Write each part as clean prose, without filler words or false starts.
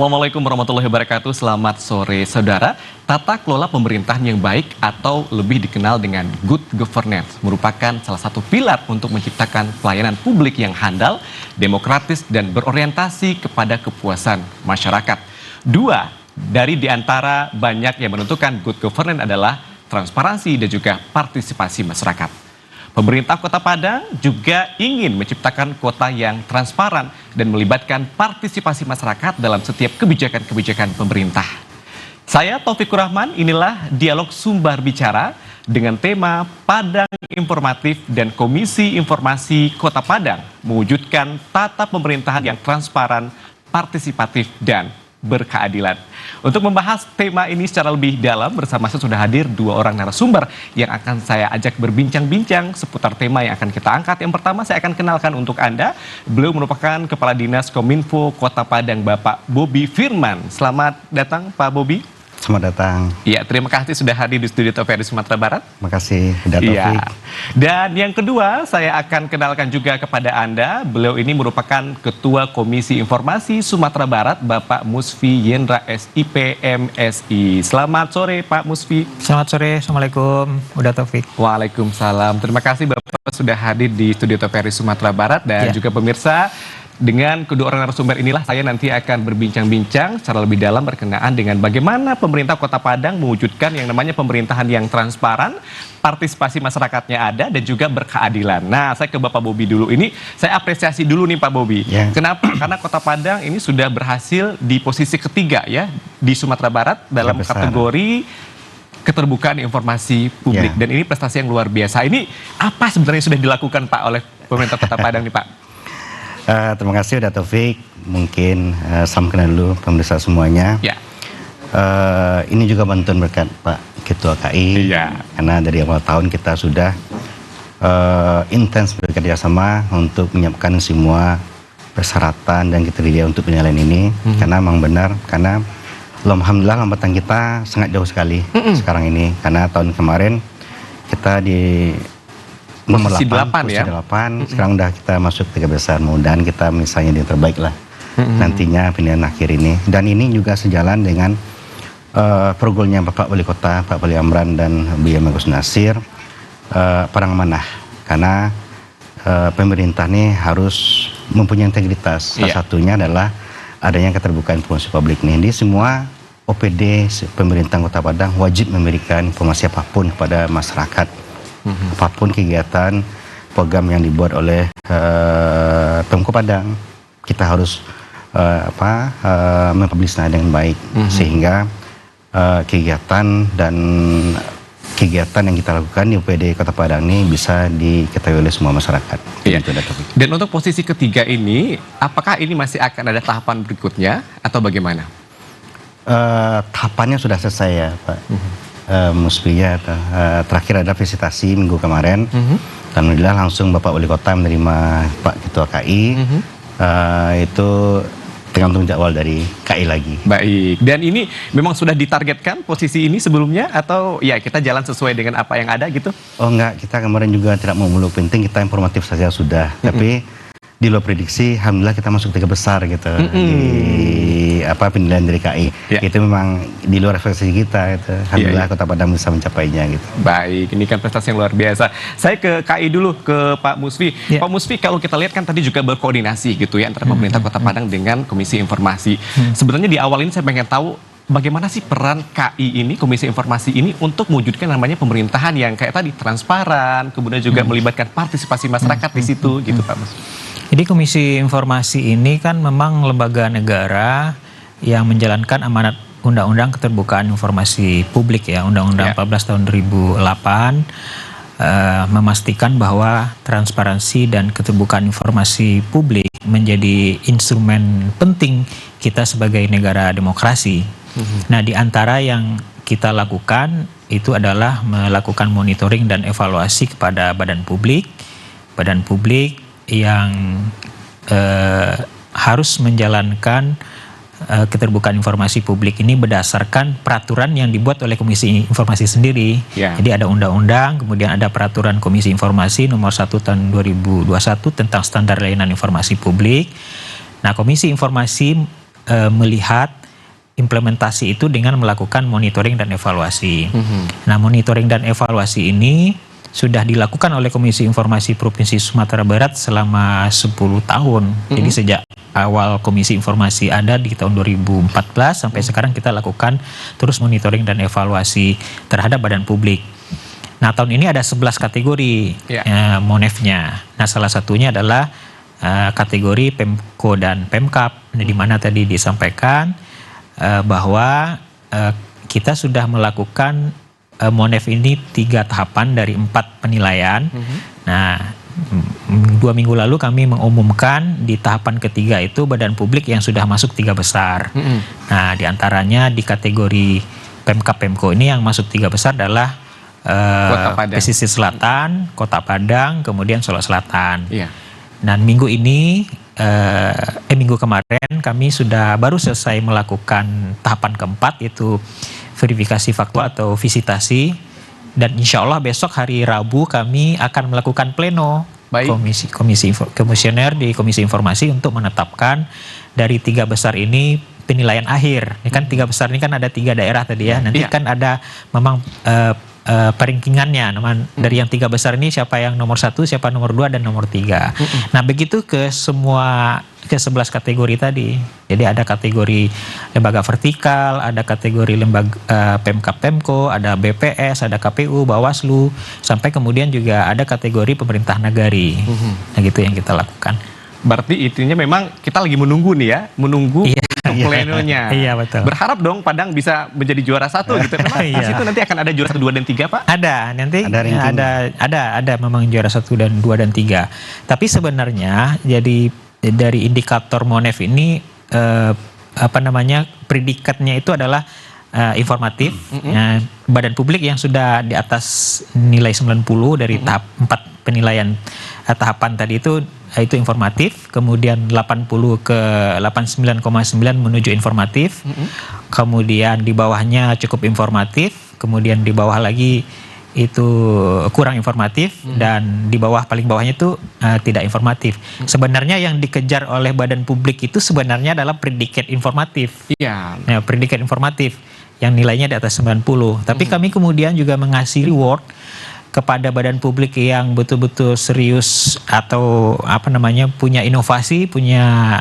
Assalamualaikum warahmatullahi wabarakatuh. Selamat sore saudara. Tata kelola pemerintahan yang baik atau lebih dikenal dengan good governance merupakan salah satu pilar untuk menciptakan pelayanan publik yang handal, demokratis dan berorientasi kepada kepuasan masyarakat. Dua dari antara banyak yang menentukan good governance adalah transparansi dan juga partisipasi masyarakat. Pemerintah Kota Padang juga ingin menciptakan kota yang transparan dan melibatkan partisipasi masyarakat dalam setiap kebijakan-kebijakan pemerintah. Saya Taufikur Rahman, inilah dialog Sumbar Bicara dengan tema Padang Informatif dan Komisi Informasi Kota Padang mewujudkan tata pemerintahan yang transparan, partisipatif, dan berkeadilan. Untuk membahas tema ini secara lebih dalam, bersama saya sudah hadir dua orang narasumber yang akan saya ajak berbincang-bincang seputar tema yang akan kita angkat. Yang pertama saya akan kenalkan untuk Anda, beliau merupakan Kepala Dinas Kominfo Kota Padang, Bapak Bobi Firman. Selamat datang Pak Bobi. Selamat datang. Ya, terima kasih sudah hadir di studio TVRI Sumatera Barat. Terima kasih, Taufik. Ya. Dan yang kedua, saya akan kenalkan juga kepada Anda. Beliau ini merupakan Ketua Komisi Informasi Sumatera Barat, Bapak Musfi Yendra SIP MSI. Selamat sore, Pak Musfi. Selamat sore, Assalamualaikum, Uda Taufik. Waalaikumsalam. Terima kasih Bapak sudah hadir di studio TVRI Sumatera Barat dan juga pemirsa. Dengan kedua orang narasumber inilah saya nanti akan berbincang-bincang secara lebih dalam berkenaan dengan bagaimana pemerintah Kota Padang mewujudkan yang namanya pemerintahan yang transparan, partisipasi masyarakatnya ada, dan juga berkeadilan. Nah, saya ke Bapak Bobi dulu. Ini saya apresiasi dulu nih Pak Bobi. Kenapa? Karena Kota Padang ini sudah berhasil di posisi ketiga ya di Sumatera Barat dalam kategori keterbukaan informasi publik. Dan ini prestasi yang luar biasa. Ini apa sebenarnya sudah dilakukan Pak oleh pemerintah Kota Padang nih Pak? Terima kasih Uda Taufik. Mungkin salam kenal dulu pemirsa semuanya. Ya. Ini juga bantuan berkat Pak Ketua KI. Ya. Karena dari awal tahun kita sudah intens bekerja sama untuk menyiapkan semua persyaratan dan kriteria untuk penilaian ini. Karena memang benar, karena alhamdulillah lambatan kita sangat jauh sekali sekarang ini. Karena tahun kemarin kita di nomor 8, ya. 8. Sekarang udah kita masuk 3 besar. Mudah-mudahan kita misalnya yang terbaik lah nantinya pilihan akhir ini. Dan ini juga sejalan dengan programnya Bapak Wali Kota, Pak Wali Amran dan Bu Agus Nasir, perang amanah. Karena pemerintah ini harus mempunyai integritas. Salah satunya adalah adanya keterbukaan informasi publik nih. Di semua OPD pemerintah Kota Padang wajib memberikan informasi apapun kepada masyarakat. Apapun kegiatan program yang dibuat oleh Pemko Padang, kita harus mempublisnya dengan baik sehingga kegiatan yang kita lakukan di UPD Kota Padang ini bisa diketahui oleh semua masyarakat. Iya. Dan untuk posisi ketiga ini, apakah ini masih akan ada tahapan berikutnya atau bagaimana? Tahapannya sudah selesai ya Pak. Musbiya terakhir ada visitasi minggu kemarin. Alhamdulillah langsung Bapak Wali Kota menerima Pak Ketua KI. Itu tergantung jadwal dari KI lagi. Baik. Dan ini memang sudah ditargetkan posisi ini sebelumnya atau ya kita jalan sesuai dengan apa yang ada gitu? Oh enggak, kita kemarin juga tidak mau muluk penting, kita informatif saja sudah. Tapi di luar prediksi, alhamdulillah kita masuk 3 besar gitu di penilaian dari KI. Itu memang di luar ekspektasi kita. Gitu. Alhamdulillah Kota Padang bisa mencapainya gitu. Baik, ini kan prestasi yang luar biasa. Saya ke KI dulu, ke Pak Musfi. Pak Musfi, kalau kita lihat kan tadi juga berkoordinasi gitu ya antara pemerintah Kota Padang dengan Komisi Informasi. Sebenarnya di awal ini saya pengen tahu bagaimana sih peran KI ini, Komisi Informasi ini untuk mewujudkan namanya pemerintahan yang kayak tadi transparan, kemudian juga melibatkan partisipasi masyarakat di situ gitu Pak Musfi. Jadi Komisi Informasi ini kan memang lembaga negara yang menjalankan amanat Undang-Undang Keterbukaan Informasi Publik ya, Undang-Undang 14 tahun 2008 memastikan bahwa transparansi dan keterbukaan informasi publik menjadi instrumen penting kita sebagai negara demokrasi. Nah, di antara yang kita lakukan itu adalah melakukan monitoring dan evaluasi kepada badan publik yang harus menjalankan keterbukaan informasi publik ini berdasarkan peraturan yang dibuat oleh Komisi Informasi sendiri. Jadi ada undang-undang, kemudian ada peraturan Komisi Informasi nomor 1 tahun 2021 tentang standar layanan informasi publik. Nah, Komisi Informasi melihat implementasi itu dengan melakukan monitoring dan evaluasi. Nah, monitoring dan evaluasi ini sudah dilakukan oleh Komisi Informasi Provinsi Sumatera Barat selama 10 tahun. Jadi sejak awal Komisi Informasi ada di tahun 2014 sampai sekarang kita lakukan terus monitoring dan evaluasi terhadap badan publik. Nah, tahun ini ada 11 kategori Monef-nya. Nah, salah satunya adalah kategori Pemko dan Pemkap, di mana tadi disampaikan bahwa kita sudah melakukan Monef ini 3 tahapan dari 4 penilaian. Nah, 2 minggu lalu kami mengumumkan di tahapan ketiga itu badan publik yang sudah masuk 3 besar. Nah, diantaranya di kategori Pemkap Pemko ini yang masuk 3 besar adalah Pesisir Selatan, Kota Padang, kemudian Solo Selatan. Dan minggu ini, minggu kemarin kami sudah baru selesai melakukan tahapan keempat, yaitu verifikasi faktual atau visitasi, dan insya Allah besok hari Rabu kami akan melakukan pleno komisioner di Komisi Informasi untuk menetapkan dari 3 besar ini penilaian akhir. Ini kan 3 besar ini kan ada 3 daerah tadi ya. Nanti kan ada memang peringkingannya, dari yang 3 besar ini siapa yang nomor 1, siapa nomor 2 dan nomor 3. Nah, begitu ke 11 kategori tadi. Jadi ada kategori lembaga vertikal, ada kategori lembaga Pemkap Pemko, ada BPS, ada KPU, Bawaslu, sampai kemudian juga ada kategori pemerintah nagari. Nah, gitu yang kita lakukan. Berarti intinya memang kita lagi menunggu nih ya, menunggu plenonya. Iya, betul. Berharap dong Padang bisa menjadi juara 1 gitu. Memang di situ nanti akan ada juara 1, 2 dan 3, Pak? Ada, nanti ada memang juara 1 dan 2 dan 3. Tapi sebenarnya jadi dari indikator Monef ini predikatnya itu adalah informatif. Badan publik yang sudah di atas nilai 90 dari tahap 4 penilaian tahapan tadi itu informatif, kemudian 80 ke 89,9 menuju informatif, kemudian di bawahnya cukup informatif, kemudian di bawah lagi itu kurang informatif, dan di bawah paling bawahnya itu tidak informatif. Sebenarnya yang dikejar oleh badan publik itu sebenarnya adalah predikat informatif. Ya, predikat informatif yang nilainya di atas 90. Tapi kami kemudian juga mengasih reward kepada badan publik yang betul-betul serius atau punya inovasi, punya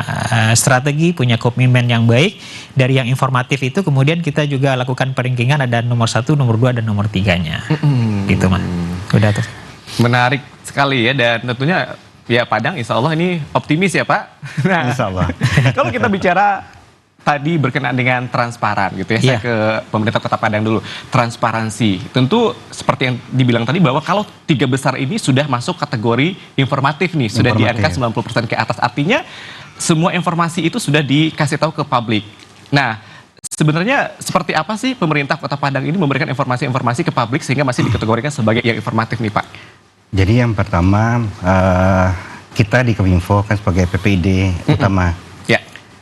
strategi, punya komitmen yang baik. Dari yang informatif itu kemudian kita juga lakukan peringkingan, ada nomor 1, nomor 2 dan nomor 3-nya. Gitu, Mas. Udah tuh. Menarik sekali ya, dan tentunya ya Padang insya Allah ini optimis ya Pak. Nah, Insya Allah. Kalau kita bicara tadi berkenaan dengan transparan gitu ya, saya ke pemerintah Kota Padang dulu. Transparansi, tentu seperti yang dibilang tadi bahwa kalau 3 besar ini sudah masuk kategori informatif nih, sudah di angka 90% ke atas, artinya semua informasi itu sudah dikasih tahu ke publik. Nah, sebenarnya seperti apa sih pemerintah Kota Padang ini memberikan informasi-informasi ke publik sehingga masih dikategorikan sebagai yang informatif nih Pak? Jadi yang pertama, kita di Kominfo kan sebagai PPID utama.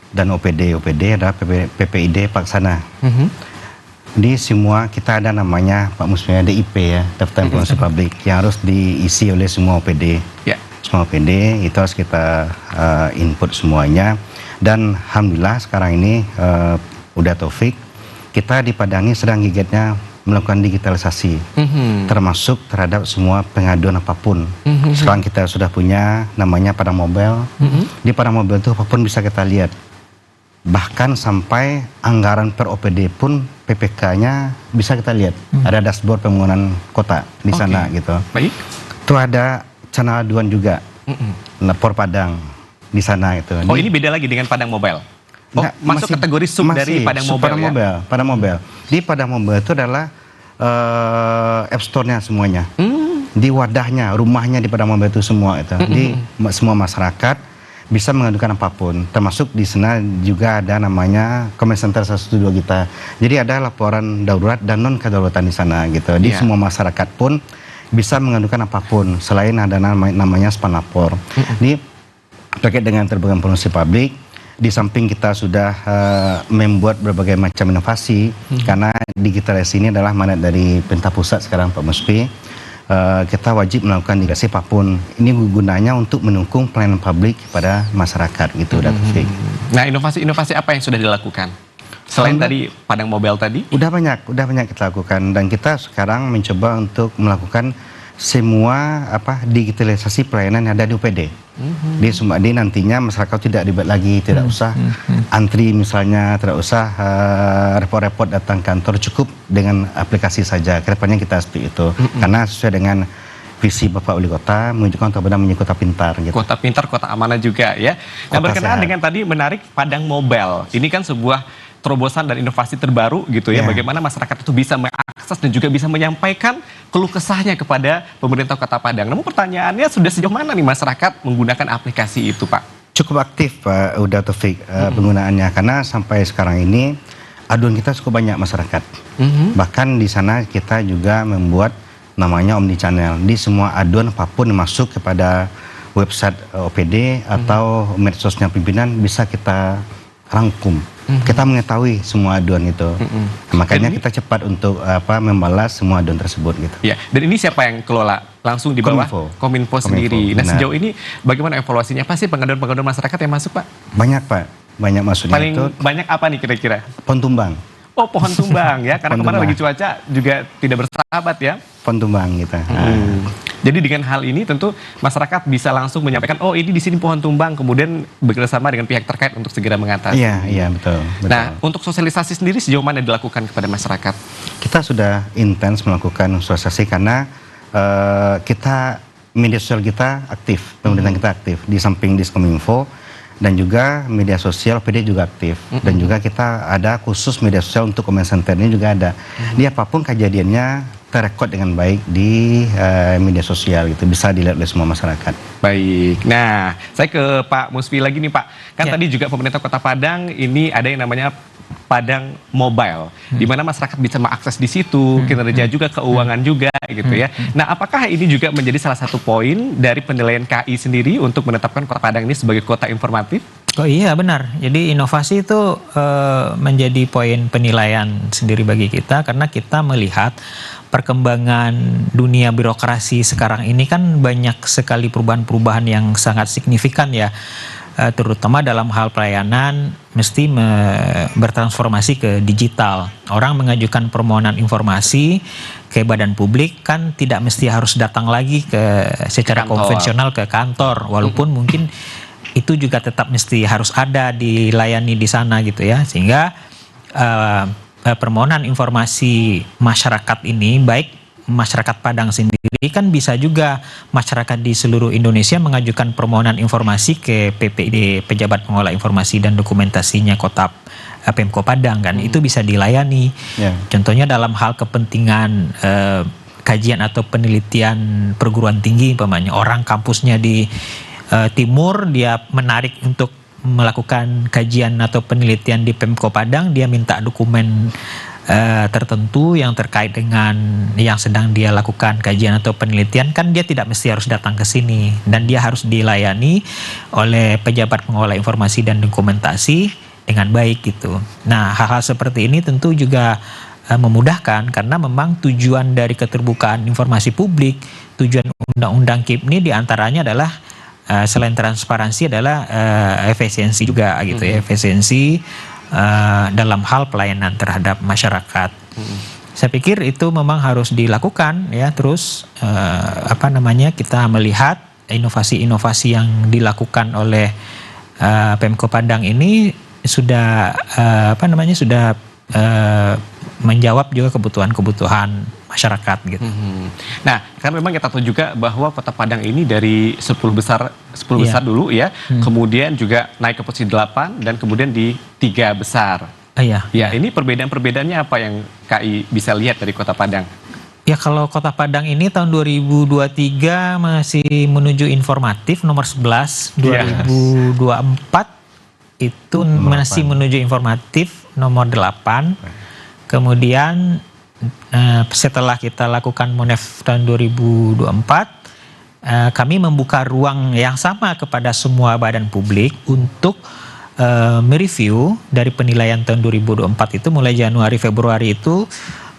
Dan OPD adalah PPID Paksana. Di semua kita ada namanya Pak Musmia DIP ya, Daftar Informasi Publik, yang harus diisi oleh semua OPD. Semua OPD itu harus kita input semuanya. Dan alhamdulillah sekarang ini udah taufik, kita di Padang ini sedang giginya melakukan digitalisasi, termasuk terhadap semua pengaduan apapun. Sekarang kita sudah punya namanya Padang Mobile. Di Padang Mobile itu apapun bisa kita lihat. Bahkan sampai anggaran per OPD pun PPK-nya bisa kita lihat. Ada dashboard pembangunan kota di sana gitu. Baik. Itu ada channel aduan juga. Lapor Padang di sana itu. Oh, ini beda lagi dengan Padang Mobile. Oh, masuk kategori sub dari Padang Mobile ya? Padang Mobile. Di Padang Mobile itu adalah App Store-nya semuanya. Di wadahnya, rumahnya di Padang Mobile itu semua itu. Di semua masyarakat bisa mengadukan apapun, termasuk di sana juga ada namanya Comment Center 112 kita. Jadi ada laporan darurat dan non kedaruratan di sana gitu. Di semua masyarakat pun bisa mengadukan apapun, selain ada namanya span lapor. Ini terkait dengan terbuka informasi publik. Di samping kita sudah membuat berbagai macam inovasi, karena digitalisasi ini adalah mandat dari pemerintah pusat sekarang Pak Muspi. kita wajib melakukan migrasi apapun. Ini gunanya untuk mendukung pelayanan publik kepada masyarakat gitu, Taufik. Nah, inovasi-inovasi apa yang sudah dilakukan? Selain tadi Padang Mobile tadi? Udah banyak kita lakukan, dan kita sekarang mencoba untuk melakukan semua digitalisasi pelayanan yang ada di UPD. Di nantinya masyarakat tidak ribet lagi, tidak usah antri misalnya, tidak usah repot-repot datang kantor, cukup dengan aplikasi saja. Kedepannya kita seperti itu, karena sesuai dengan visi Bapak Wali Kota menunjukkan Kota Padang menjadi kota pintar. Gitu. Kota pintar, kota amanah juga ya. Nah, berkenaan dengan tadi menarik Padang Mobile, ini kan sebuah terobosan dan inovasi terbaru gitu ya. Bagaimana masyarakat itu bisa mengakses dan juga bisa menyampaikan keluh kesahnya kepada pemerintah Kota Padang. Namun pertanyaannya, sudah sejauh mana nih masyarakat menggunakan aplikasi itu, Pak? Cukup aktif, Pak Taufik, penggunaannya, karena sampai sekarang ini aduan kita cukup banyak masyarakat. Bahkan di sana kita juga membuat namanya omnichannel. Di semua aduan apapun yang masuk kepada website OPD atau medsosnya pimpinan bisa kita rangkum. Kita mengetahui semua aduan itu. Makanya kita cepat untuk membalas semua aduan tersebut gitu. Ya, dan ini siapa yang kelola? Langsung di bawah Kominfo sendiri. Nah, sejauh ini bagaimana evaluasinya? Apa sih pengaduan-pengaduan masyarakat yang masuk, Pak? Banyak, Pak. Banyak masuknya. Paling banyak apa nih kira-kira? Pohon tumbang. Oh, pohon tumbang ya, karena kemarin lagi cuaca juga tidak bersahabat ya. Pohon tumbang gitu. Jadi dengan hal ini tentu masyarakat bisa langsung menyampaikan, oh ini di sini pohon tumbang, kemudian bekerjasama dengan pihak terkait untuk segera mengatasi. Iya, betul. Nah, untuk sosialisasi sendiri sejauh mana dilakukan kepada masyarakat? Kita sudah intens melakukan sosialisasi karena kita, media sosial kita aktif, pemerintahan kita aktif, di samping Diskominfo, dan juga media sosial PD juga aktif, dan juga kita ada khusus media sosial untuk comment center ini juga ada. Di apapun kejadiannya terekod dengan baik di media sosial, gitu, bisa dilihat oleh semua masyarakat. Baik, nah saya ke Pak Musfi lagi nih Pak, kan tadi juga pemerintah Kota Padang ini ada yang namanya Padang Mobile, di mana masyarakat bisa mengakses di situ, kinerja juga, keuangan juga gitu ya. Nah, apakah ini juga menjadi salah satu poin dari penilaian KI sendiri untuk menetapkan Kota Padang ini sebagai kota informatif? Oh iya, benar. Jadi inovasi itu menjadi poin penilaian sendiri bagi kita, karena kita melihat perkembangan dunia birokrasi sekarang ini kan banyak sekali perubahan-perubahan yang sangat signifikan ya. Terutama dalam hal pelayanan mesti bertransformasi ke digital. Orang mengajukan permohonan informasi ke badan publik kan tidak mesti harus datang lagi secara konvensional ke kantor, walaupun mungkin itu juga tetap mesti harus ada dilayani di sana gitu ya, sehingga permohonan informasi masyarakat ini, baik masyarakat Padang sendiri kan bisa juga masyarakat di seluruh Indonesia mengajukan permohonan informasi ke PPD, Pejabat Pengelola Informasi dan Dokumentasinya Kota Pemko Padang kan, itu bisa dilayani. Contohnya dalam hal kepentingan kajian atau penelitian perguruan tinggi, umpamanya orang kampusnya di timur, dia menarik untuk melakukan kajian atau penelitian di Pemko Padang, dia minta dokumen tertentu yang terkait dengan yang sedang dia lakukan kajian atau penelitian, kan dia tidak mesti harus datang ke sini, dan dia harus dilayani oleh pejabat pengelola informasi dan dokumentasi dengan baik gitu. Nah, hal-hal seperti ini tentu juga memudahkan, karena memang tujuan dari keterbukaan informasi publik, tujuan Undang-Undang KIP ini diantaranya adalah selain transparansi adalah efisiensi juga gitu ya, efisiensi dalam hal pelayanan terhadap masyarakat. Saya pikir itu memang harus dilakukan ya. Terus kita melihat inovasi-inovasi yang dilakukan oleh Pemko Padang ini sudah sudah menjawab juga kebutuhan-kebutuhan masyarakat gitu. Nah, kan memang kita tahu juga bahwa Kota Padang ini dari 10 besar dulu ya, kemudian juga naik ke posisi 8 dan kemudian di 3 besar. Ya, ini perbedaan-perbedaannya apa yang KI bisa lihat dari Kota Padang? Ya, kalau Kota Padang ini tahun 2023 masih menuju informatif nomor 11, 2024 itu masih menuju informatif nomor 8. Kemudian setelah kita lakukan Monef tahun 2024, kami membuka ruang yang sama kepada semua badan publik untuk mereview dari penilaian tahun 2024 itu, mulai Januari Februari itu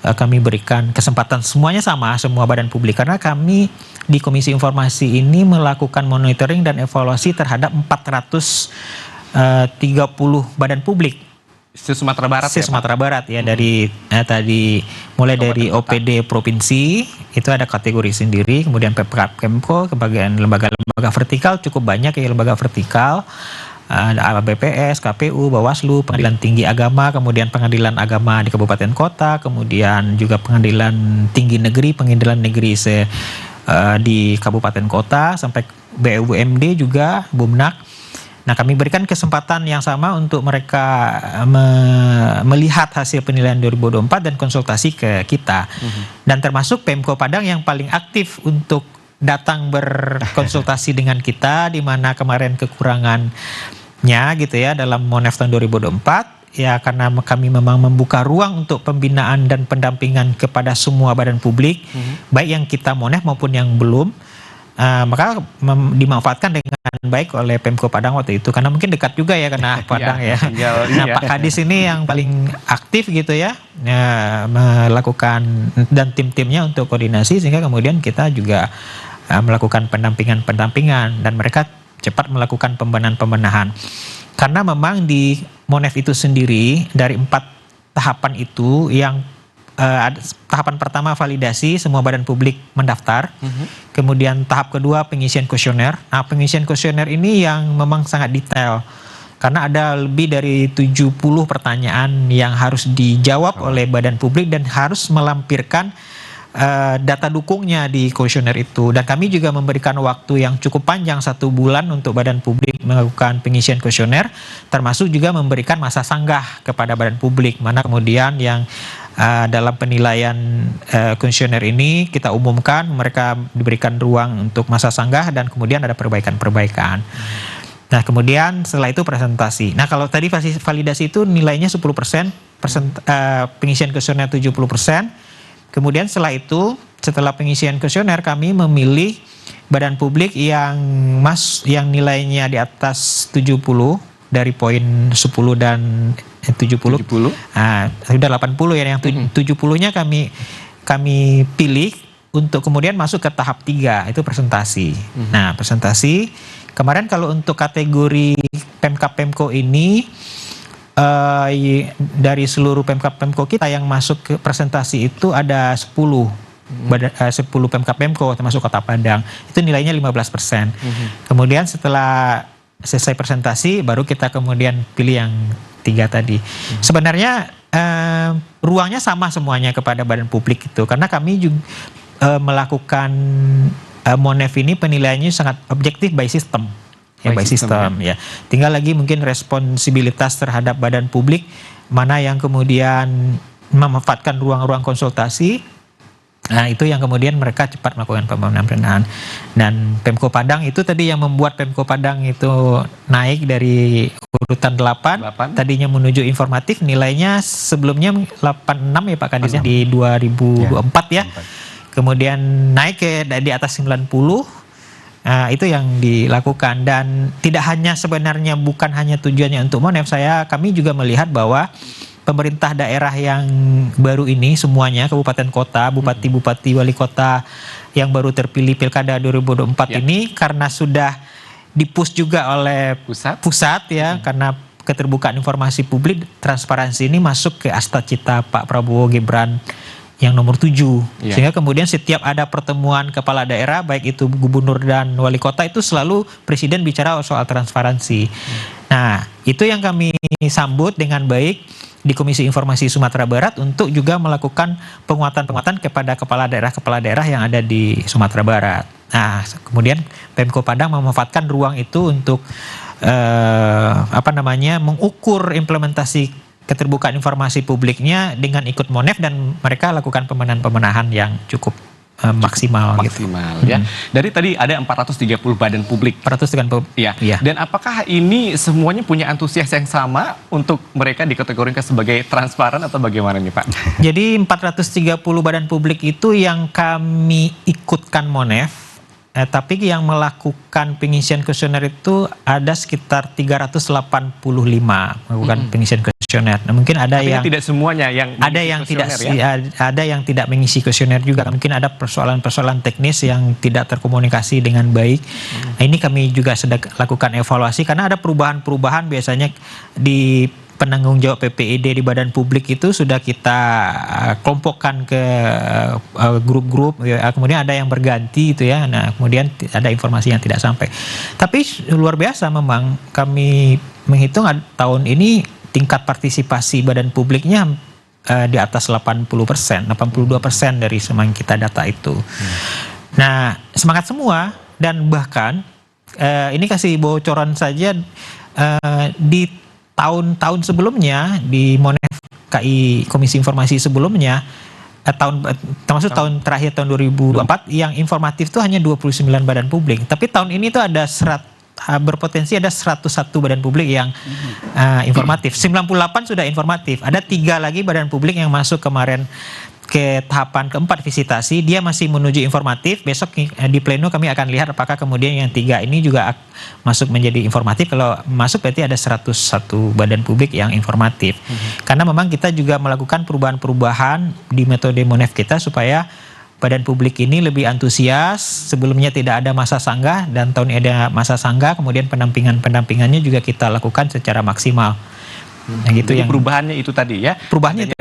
kami berikan kesempatan semuanya sama, semua badan publik, karena kami di Komisi Informasi ini melakukan monitoring dan evaluasi terhadap 430 badan publik Sumatera Barat ya, Pak? Sumatera Barat ya, dari tadi mulai dari OPD provinsi itu ada kategori sendiri, kemudian Pemkab Kemko, kebagian lembaga vertikal cukup banyak ya, lembaga vertikal ada BPS, KPU, Bawaslu, Pengadilan Tinggi Agama, kemudian Pengadilan Agama di kabupaten kota, kemudian juga Pengadilan Tinggi Negeri, Pengadilan Negeri di kabupaten kota, sampai BUMD juga, Bumnak. Nah, kami berikan kesempatan yang sama untuk mereka melihat hasil penilaian 2024 dan konsultasi ke kita. Dan termasuk Pemko Padang yang paling aktif untuk datang berkonsultasi dengan kita, di mana kemarin kekurangannya gitu ya dalam Monef tahun 2024. Ya, karena kami memang membuka ruang untuk pembinaan dan pendampingan kepada semua badan publik, baik yang kita Monef maupun yang belum. Maka dimanfaatkan dengan baik oleh Pemko Padang waktu itu, karena mungkin dekat juga ya, karena Padang ya. Nah, Pak Kadis ini yang paling aktif gitu ya, melakukan dan tim-timnya untuk koordinasi, sehingga kemudian kita juga melakukan pendampingan dan mereka cepat melakukan pembenahan. Karena memang di Monef itu sendiri dari 4 tahapan itu yang tahapan pertama validasi, semua badan publik mendaftar. Kemudian tahap kedua pengisian kuesioner. Nah, pengisian kuesioner ini yang memang sangat detail, karena ada lebih dari 70 pertanyaan yang harus dijawab oleh badan publik dan harus melampirkan data dukungnya di kuesioner itu. Dan kami juga memberikan waktu yang cukup panjang, 1 bulan untuk badan publik melakukan pengisian kuesioner, termasuk juga memberikan masa sanggah kepada badan publik, mana kemudian yang dalam penilaian kuesioner ini kita umumkan, mereka diberikan ruang untuk masa sanggah dan kemudian ada perbaikan-perbaikan. Nah, kemudian setelah itu presentasi. Nah, kalau tadi validasi itu nilainya 10%, pengisian kuesioner 70%. Kemudian setelah pengisian kuesioner kami memilih badan publik yang nilainya di atas 70 dari poin 10 dan 70. Sudah 80 ya, yang 70-nya kami pilih untuk kemudian masuk ke tahap 3, itu presentasi. Nah, presentasi kemarin kalau untuk kategori Pemkab Pemko ini dari seluruh Pemkab-Pemko kita yang masuk ke presentasi itu ada 10 Pemkab-Pemko termasuk Kota Padang, itu nilainya 15%. Kemudian setelah selesai presentasi baru kita kemudian pilih yang 3 tadi. Sebenarnya ruangnya sama semuanya kepada badan publik itu, karena kami juga melakukan Monef ini penilaiannya sangat objektif by system. By system ya. Tinggal lagi mungkin responsibilitas terhadap badan publik mana yang kemudian memanfaatkan ruang-ruang konsultasi. Nah, itu yang kemudian mereka cepat melakukan pembenahan. Dan Pemko Padang itu tadi yang membuat Pemko Padang itu naik dari urutan 8. Tadinya menuju informatif, nilainya sebelumnya 86 ya Pak Kadisnya di 2024 ya. Kemudian naik ke di atas 90. Itu yang dilakukan, dan tidak hanya sebenarnya bukan hanya tujuannya untuk Monef, kami juga melihat bahwa pemerintah daerah yang baru ini semuanya, kabupaten kota, bupati-bupati, wali kota yang baru terpilih pilkada 2024 ini, karena sudah dipush juga oleh pusat ya, karena keterbukaan informasi publik, transparansi ini masuk ke asta cita Pak Prabowo Gibran yang nomor 7. Sehingga kemudian setiap ada pertemuan kepala daerah, baik itu gubernur dan wali kota, itu selalu presiden bicara soal transparansi. Nah, itu yang kami sambut dengan baik di Komisi Informasi Sumatera Barat untuk juga melakukan penguatan-penguatan kepada kepala daerah yang ada di Sumatera Barat. Nah, kemudian Pemko Padang memanfaatkan ruang itu untuk mengukur implementasi keterbukaan informasi publiknya dengan ikut Monef, dan mereka lakukan pembenahan yang cukup maksimal gitu. Ya. Dari tadi ada 430 badan publik. 430. Ya. Dan apakah ini semuanya punya antusias yang sama untuk mereka dikategorikan sebagai transparan atau bagaimana nih Pak? Jadi 430 badan publik itu yang kami ikutkan Monef tapi yang melakukan pengisian kuesioner itu ada sekitar 385 melakukan pengisian kuesioner. Nah, mungkin ada Artinya yang tidak semuanya yang ada yang tidak kuesioner, ya? ada yang tidak mengisi kuesioner juga. Mungkin ada persoalan-persoalan teknis yang tidak terkomunikasi dengan baik. Nah, ini kami juga sedang lakukan evaluasi karena ada perubahan-perubahan biasanya di penanggung jawab PPID di badan publik itu sudah kita kelompokkan ke grup-grup, ya. Kemudian ada yang berganti itu ya. Nah, kemudian ada informasi yang tidak sampai. Tapi luar biasa memang kami menghitung tahun ini tingkat partisipasi badan publiknya di atas 80%, 82% dari semua yang kita data itu. Nah, semangat semua dan bahkan ini kasih bocoran saja di tahun-tahun sebelumnya di Monef KI Komisi Informasi sebelumnya termasuk tahun terakhir tahun 2024 yang informatif itu hanya 29 badan publik. Tapi tahun ini tuh ada berpotensi ada 101 badan publik yang informatif. 98 sudah informatif. Ada 3 lagi badan publik yang masuk kemarin ke tahapan keempat visitasi, dia masih menuju informatif. Besok di pleno kami akan lihat apakah kemudian yang 3 ini juga masuk menjadi informatif. Kalau masuk berarti ada 101 badan publik yang informatif. Karena memang kita juga melakukan perubahan-perubahan di metode Monef kita supaya badan publik ini lebih antusias. Sebelumnya tidak ada masa sanggah dan tahun ini ada masa sanggah, kemudian pendampingannya juga kita lakukan secara maksimal. Nah, gitu. Jadi yang perubahannya itu tadi ya. Perubahannya itu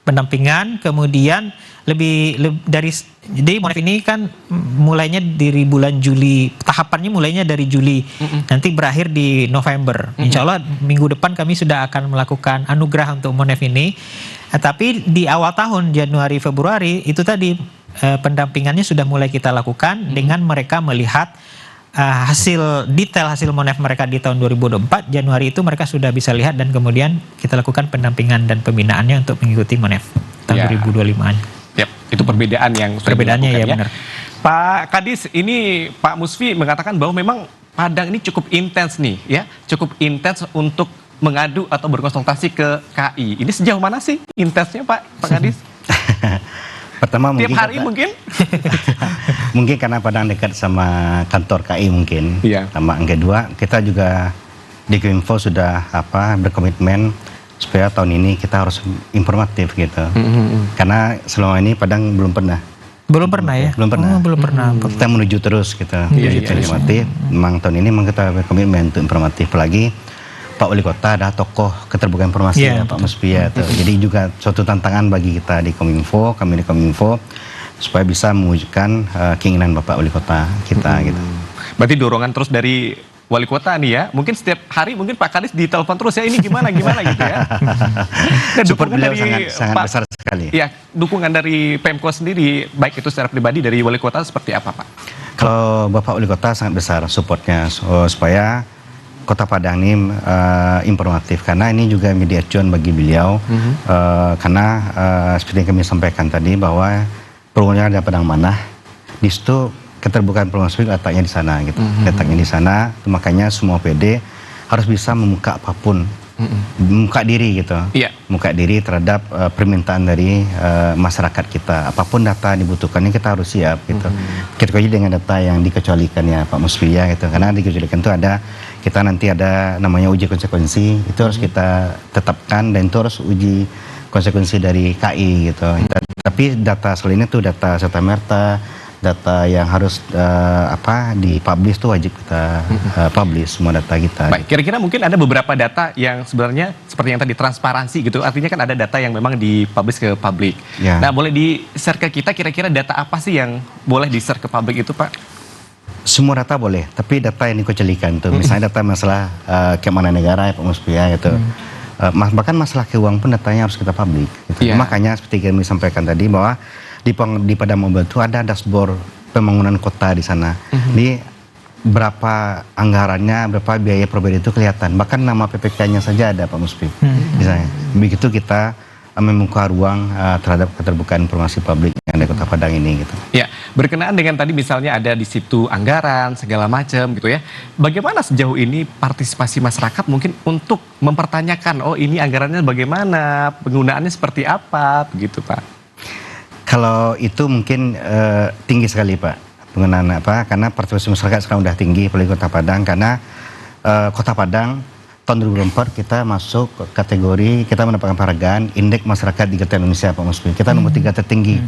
pendampingan, kemudian lebih dari, jadi Monef ini kan mulainya dari bulan Juli, tahapannya mulainya dari Juli, nanti berakhir di November. Insya Allah minggu depan kami sudah akan melakukan anugerah untuk Monef ini. Tapi di awal tahun Januari Februari itu tadi pendampingannya sudah mulai kita lakukan dengan mereka melihat detail hasil Monef mereka di tahun 2024. Januari itu mereka sudah bisa lihat dan kemudian kita lakukan pendampingan dan pembinaannya untuk mengikuti Monef tahun 2025-an. Yap, itu perbedaan yang perbedaannya ya, benar. Pak Kadis, ini Pak Musfi mengatakan bahwa memang Padang ini cukup intens nih ya, cukup intens untuk mengadu atau berkonsultasi ke KI. Ini sejauh mana sih intensnya Pak Kadis? Pertama tiap hari mungkin? Mungkin karena Padang dekat sama kantor KI mungkin. Iya. Sama yang kedua, kita juga di Kominfo sudah berkomitmen supaya tahun ini kita harus informatif gitu. Karena selama ini Padang belum pernah. Belum pernah ya? Belum pernah. Oh, belum pernah. Kita menuju terus kita Iya, informatif. Memang tahun ini memang kita berkomitmen untuk informatif. Apalagi Pak Wali Kota ada tokoh keterbukaan informasi ya, Pak Musfi ya. Jadi juga suatu tantangan bagi kita di Kominfo, kami di Kominfo, supaya bisa mewujudkan keinginan Bapak Wali Kota kita gitu. Berarti dorongan terus dari Wali Kota nih ya. Mudin setiap hari mungkin Pak Kadis ditelepon terus ya, ini gimana gitu ya. Dan Support dukungan beliau dari sangat besar sekali. Ya, dukungan dari Pemko sendiri baik itu secara pribadi dari Wali Kota seperti apa Pak? Kalau Bapak Wali Kota sangat besar supportnya supaya Kota Padang ini informatif, karena ini juga media acuan bagi beliau. Karena seperti yang kami sampaikan tadi bahwa programnya ada Padang Manah, di situ keterbukaan informasi letaknya di sana gitu. Letaknya di sana, makanya semua PD harus bisa membuka apapun, membuka diri gitu. Iya. Membuka diri terhadap permintaan dari masyarakat kita. Apapun data dibutuhkannya kita harus siap gitu. Kita uji dengan data yang dikecualikan ya Pak Musfi ya gitu. Karena dikecualikan itu ada, kita nanti ada namanya uji konsekuensi, itu harus kita tetapkan dan itu harus uji konsekuensi dari KI gitu. Tapi data selain itu data serta merta, data yang harus dipublish itu wajib kita publish semua data kita. Baik, kira-kira mungkin ada beberapa data yang sebenarnya seperti yang tadi transparansi gitu. Artinya kan ada data yang memang dipublish ke publik. Ya. Nah, boleh di-share ke kita kira-kira data apa sih yang boleh di-share ke publik itu, Pak? Semua data boleh, tapi data yang dikecualikan tuh, misalnya data masalah keamanan negara ya Pak Musfi ya gitu. Bahkan masalah keuangan pun datanya harus kita publik. Gitu. Yeah. Makanya seperti yang kami sampaikan tadi bahwa di Padang Mobile itu ada dashboard pembangunan kota di sana. Di berapa anggarannya, berapa biaya perbedaan itu kelihatan. Bahkan nama PPK-nya saja ada Pak Musfi. Misalnya, begitu kita membuka ruang terhadap keterbukaan informasi publik yang ada Kota Padang ini gitu. Ya, berkenaan dengan tadi misalnya ada di situ anggaran segala macam gitu ya. Bagaimana sejauh ini partisipasi masyarakat mungkin untuk mempertanyakan, oh ini anggarannya bagaimana, penggunaannya seperti apa, begitu Pak? Kalau itu mungkin tinggi sekali Pak. penggunaan karena partisipasi masyarakat sekarang udah tinggi apalagi Kota Padang, karena Kota Padang tahun 2004 kita masuk kategori, kita mendapatkan penghargaan Indeks Masyarakat Digital Indonesia Pak Musfi. Kita nomor 3 tertinggi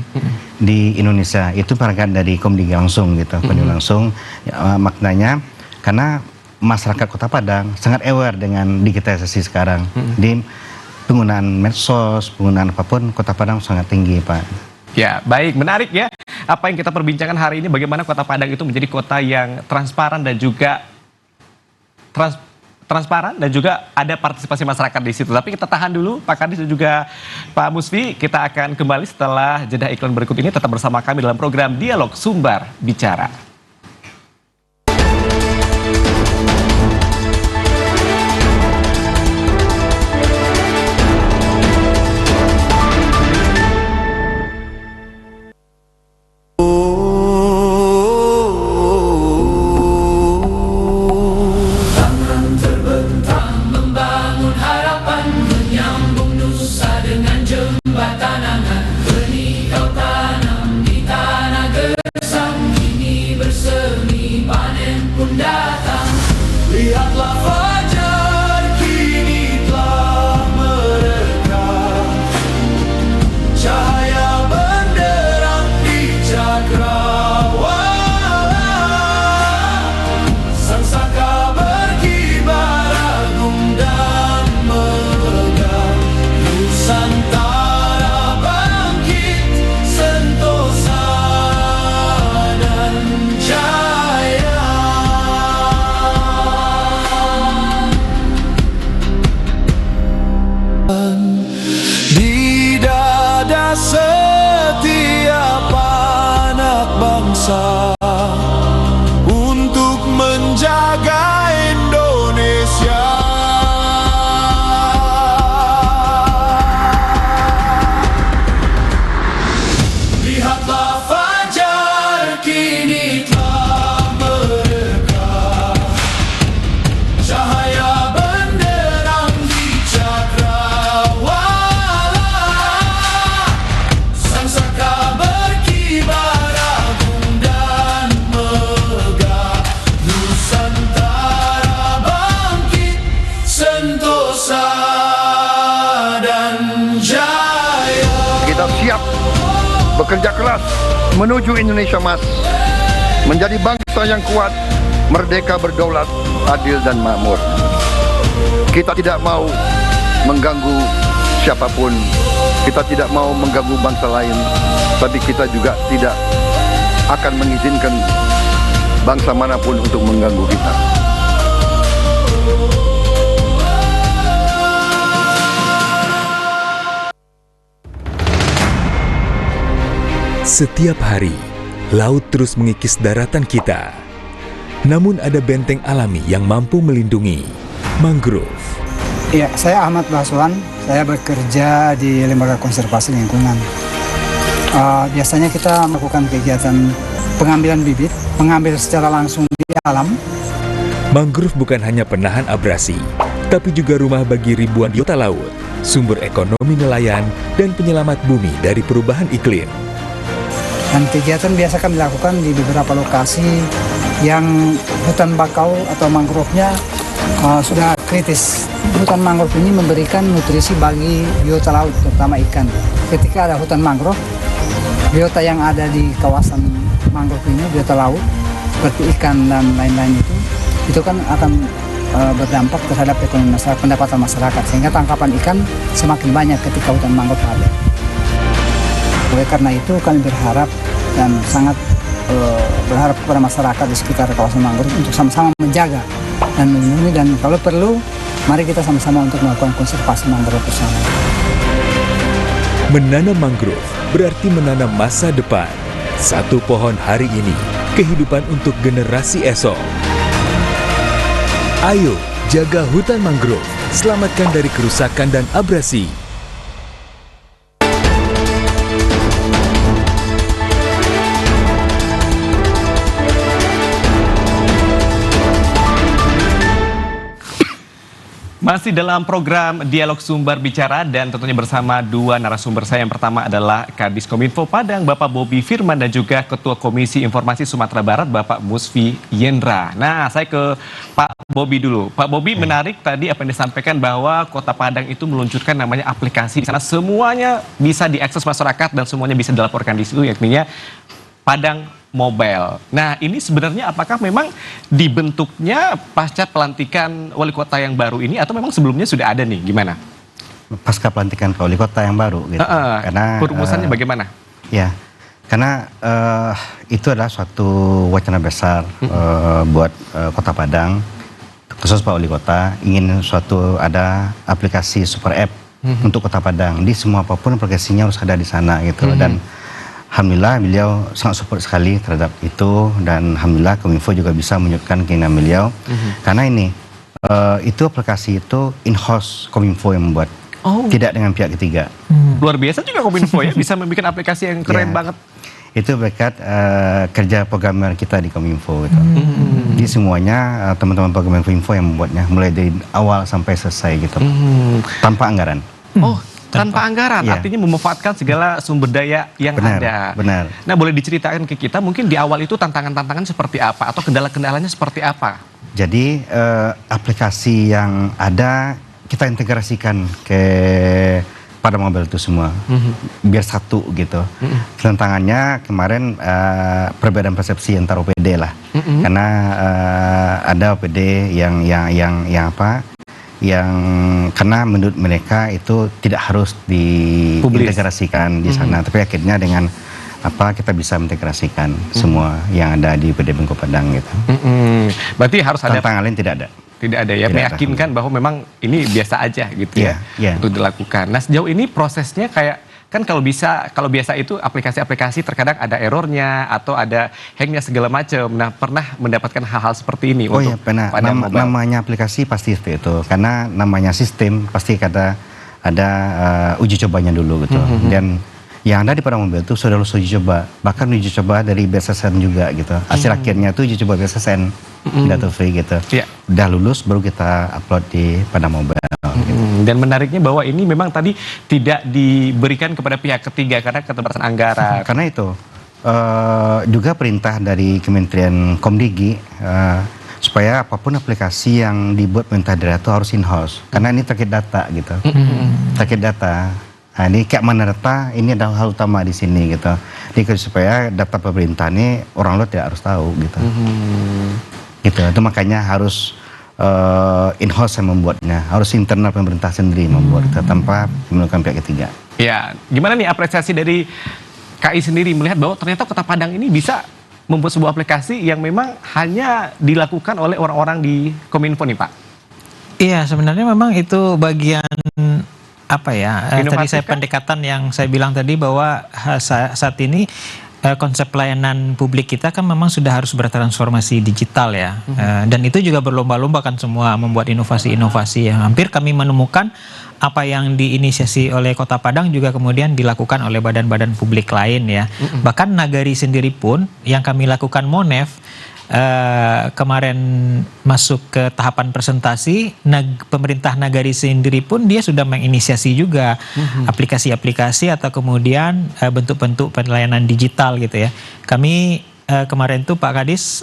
di Indonesia. Itu penghargaan dari Komdigi langsung gitu, langsung maknanya karena masyarakat Kota Padang sangat aware dengan digitalisasi sekarang. Di penggunaan medsos, penggunaan apapun Kota Padang sangat tinggi Pak. Ya, baik, menarik ya. Apa yang kita perbincangkan hari ini, bagaimana Kota Padang itu menjadi kota yang transparan dan juga transparan dan juga ada partisipasi masyarakat di situ. Tapi kita tahan dulu, Pak Kadis dan juga Pak Musfi. Kita akan kembali setelah jeda iklan berikut ini. Tetap bersama kami dalam program Dialog Sumbar Bicara. Lihatlah fajar kini telah mereka, cahaya benderang di cakrawala, sang saka berkibar agung dan megah, Nusantara bangkit sentosa dan jaya. Di dada setiap anak bangsa untuk menjaga Indonesia. Lihatlah fajar kini telah mereka, cahaya benderang di cakrawala, sang saka berkibar agung dan megah, Nusantara bangkit sentosa dan jaya. Kita siap bekerja keras menuju Indonesia Emas, menjadi bangsa yang kuat, merdeka, berdaulat, adil dan makmur. Kita tidak mau mengganggu siapapun, kita tidak mau mengganggu bangsa lain, tapi kita juga tidak akan mengizinkan bangsa manapun untuk mengganggu kita. Setiap hari, laut terus mengikis daratan kita. Namun ada benteng alami yang mampu melindungi, mangrove. Ya, saya Ahmad Baswan. Saya bekerja di Lembaga Konservasi Lingkungan. Biasanya kita melakukan kegiatan pengambilan bibit, mengambil secara langsung di alam. Mangrove bukan hanya penahan abrasi, tapi juga rumah bagi ribuan biota laut, sumber ekonomi nelayan, dan penyelamat bumi dari perubahan iklim. Dan kegiatan biasa kami lakukan di beberapa lokasi yang hutan bakau atau mangrove-nya sudah kritis. Hutan mangrove ini memberikan nutrisi bagi biota laut, terutama ikan. Ketika ada hutan mangrove, biota yang ada di kawasan mangrove ini, biota laut, seperti ikan dan lain-lain itu kan akan berdampak terhadap ekonomi masyarakat, pendapatan masyarakat, sehingga tangkapan ikan semakin banyak ketika hutan mangrove ada. Oleh karena itu kami berharap dan sangat berharap kepada masyarakat di sekitar kawasan mangrove untuk sama-sama menjaga dan melindungi, dan kalau perlu mari kita sama-sama untuk melakukan konservasi mangrove bersama. Menanam mangrove berarti menanam masa depan. Satu pohon hari ini, kehidupan untuk generasi esok. Ayo, jaga hutan mangrove, selamatkan dari kerusakan dan abrasi. Masih dalam program Dialog Sumber Bicara dan tentunya bersama dua narasumber saya. Yang pertama adalah Kadis Kominfo Padang, Bapak Bobi Firman, dan juga Ketua Komisi Informasi Sumatera Barat, Bapak Musfi Yendra. Nah, saya ke Pak Bobi dulu. Pak Bobi, menarik tadi apa yang disampaikan bahwa Kota Padang itu meluncurkan namanya aplikasi. Di sana semuanya bisa diakses masyarakat dan semuanya bisa dilaporkan di situ, yakni Padang Mobile. Nah, ini sebenarnya apakah memang dibentuknya pasca pelantikan wali kota yang baru ini atau memang sebelumnya sudah ada nih? Gimana? Pasca pelantikan wali kota yang baru gitu. Karena perumusannya bagaimana? Ya, karena itu adalah suatu wacana besar buat Kota Padang, khusus Pak Wali Kota ingin ada aplikasi super app untuk Kota Padang. Di semua apapun aplikasinya harus ada di sana gitu. Dan alhamdulillah beliau sangat support sekali terhadap itu, dan alhamdulillah Kominfo juga bisa menunjukkan keinginan beliau. Karena ini itu aplikasi itu in-house Kominfo yang membuat, tidak dengan pihak ketiga. Luar biasa juga Kominfo ya, bisa membuat aplikasi yang keren banget. Itu berkat kerja programmer kita di Kominfo gitu. Jadi semuanya teman-teman programmer Kominfo yang membuatnya, mulai dari awal sampai selesai gitu, tanpa anggaran. Tanpa anggaran, artinya memanfaatkan segala sumber daya yang ada. Benar. Nah, boleh diceritakan ke kita mungkin di awal itu tantangan-tantangan seperti apa atau kendala-kendalanya seperti apa? Jadi aplikasi yang ada kita integrasikan ke Padang Mobile itu semua, biar satu gitu. Tantangannya kemarin perbedaan persepsi antar OPD lah, karena ada OPD yang karena menurut mereka itu tidak harus diintegrasikan di sana, tapi akhirnya dengan kita bisa mengintegrasikan semua yang ada di PD Bengkok Padang gitu. Berarti harus ada tantangan lain, tidak ada. Tidak ada ya, meyakinkan bahwa memang ini biasa aja gitu ya untuk dilakukan. Nah, sejauh ini prosesnya kayak kan kalau biasa itu aplikasi-aplikasi terkadang ada errornya atau ada hacknya segala macam. Nah, pernah mendapatkan hal-hal seperti ini untuk pernah. Namanya aplikasi pasti itu, karena namanya sistem pasti ada uji cobanya dulu gitu. Dan yang ada di Padang Mobile itu sudah lulus uji coba, bahkan uji coba dari BSSN juga gitu. Hasil akhirnya itu uji coba BSSN, data free gitu. Udah lulus baru kita upload di Padang Mobile. Gitu. Dan menariknya bahwa ini memang tadi tidak diberikan kepada pihak ketiga karena keterbatasan anggaran. Karena itu juga perintah dari Kementerian Komdigi supaya apapun aplikasi yang dibuat pemerintah daerah itu harus in-house, karena ini terkait data gitu. Terkait data. Nah, ini keamanan data ini adalah hal utama di sini gitu. Jadi supaya data pemerintah ini orang luar tidak harus tahu gitu. Gitu. Itu makanya harus in-house yang membuatnya, harus internal pemerintah sendiri membuat itu tanpa menggunakan pihak ketiga. Ya, gimana nih apresiasi dari KI sendiri melihat bahwa ternyata Kota Padang ini bisa membuat sebuah aplikasi yang memang hanya dilakukan oleh orang-orang di Kominfo nih, Pak? Iya, sebenarnya memang itu bagian tadi saya pendekatan yang saya bilang tadi bahwa saat ini konsep pelayanan publik kita kan memang sudah harus bertransformasi digital ya. Dan itu juga berlomba-lomba kan semua membuat inovasi-inovasi yang hampir kami menemukan apa yang diinisiasi oleh Kota Padang juga kemudian dilakukan oleh badan-badan publik lain ya. Bahkan Nagari sendiri pun yang kami lakukan Monef kemarin masuk ke tahapan presentasi, pemerintah Nagari sendiri pun dia sudah menginisiasi juga aplikasi-aplikasi atau kemudian bentuk-bentuk pelayanan digital gitu ya. Kami kemarin tuh Pak Kadis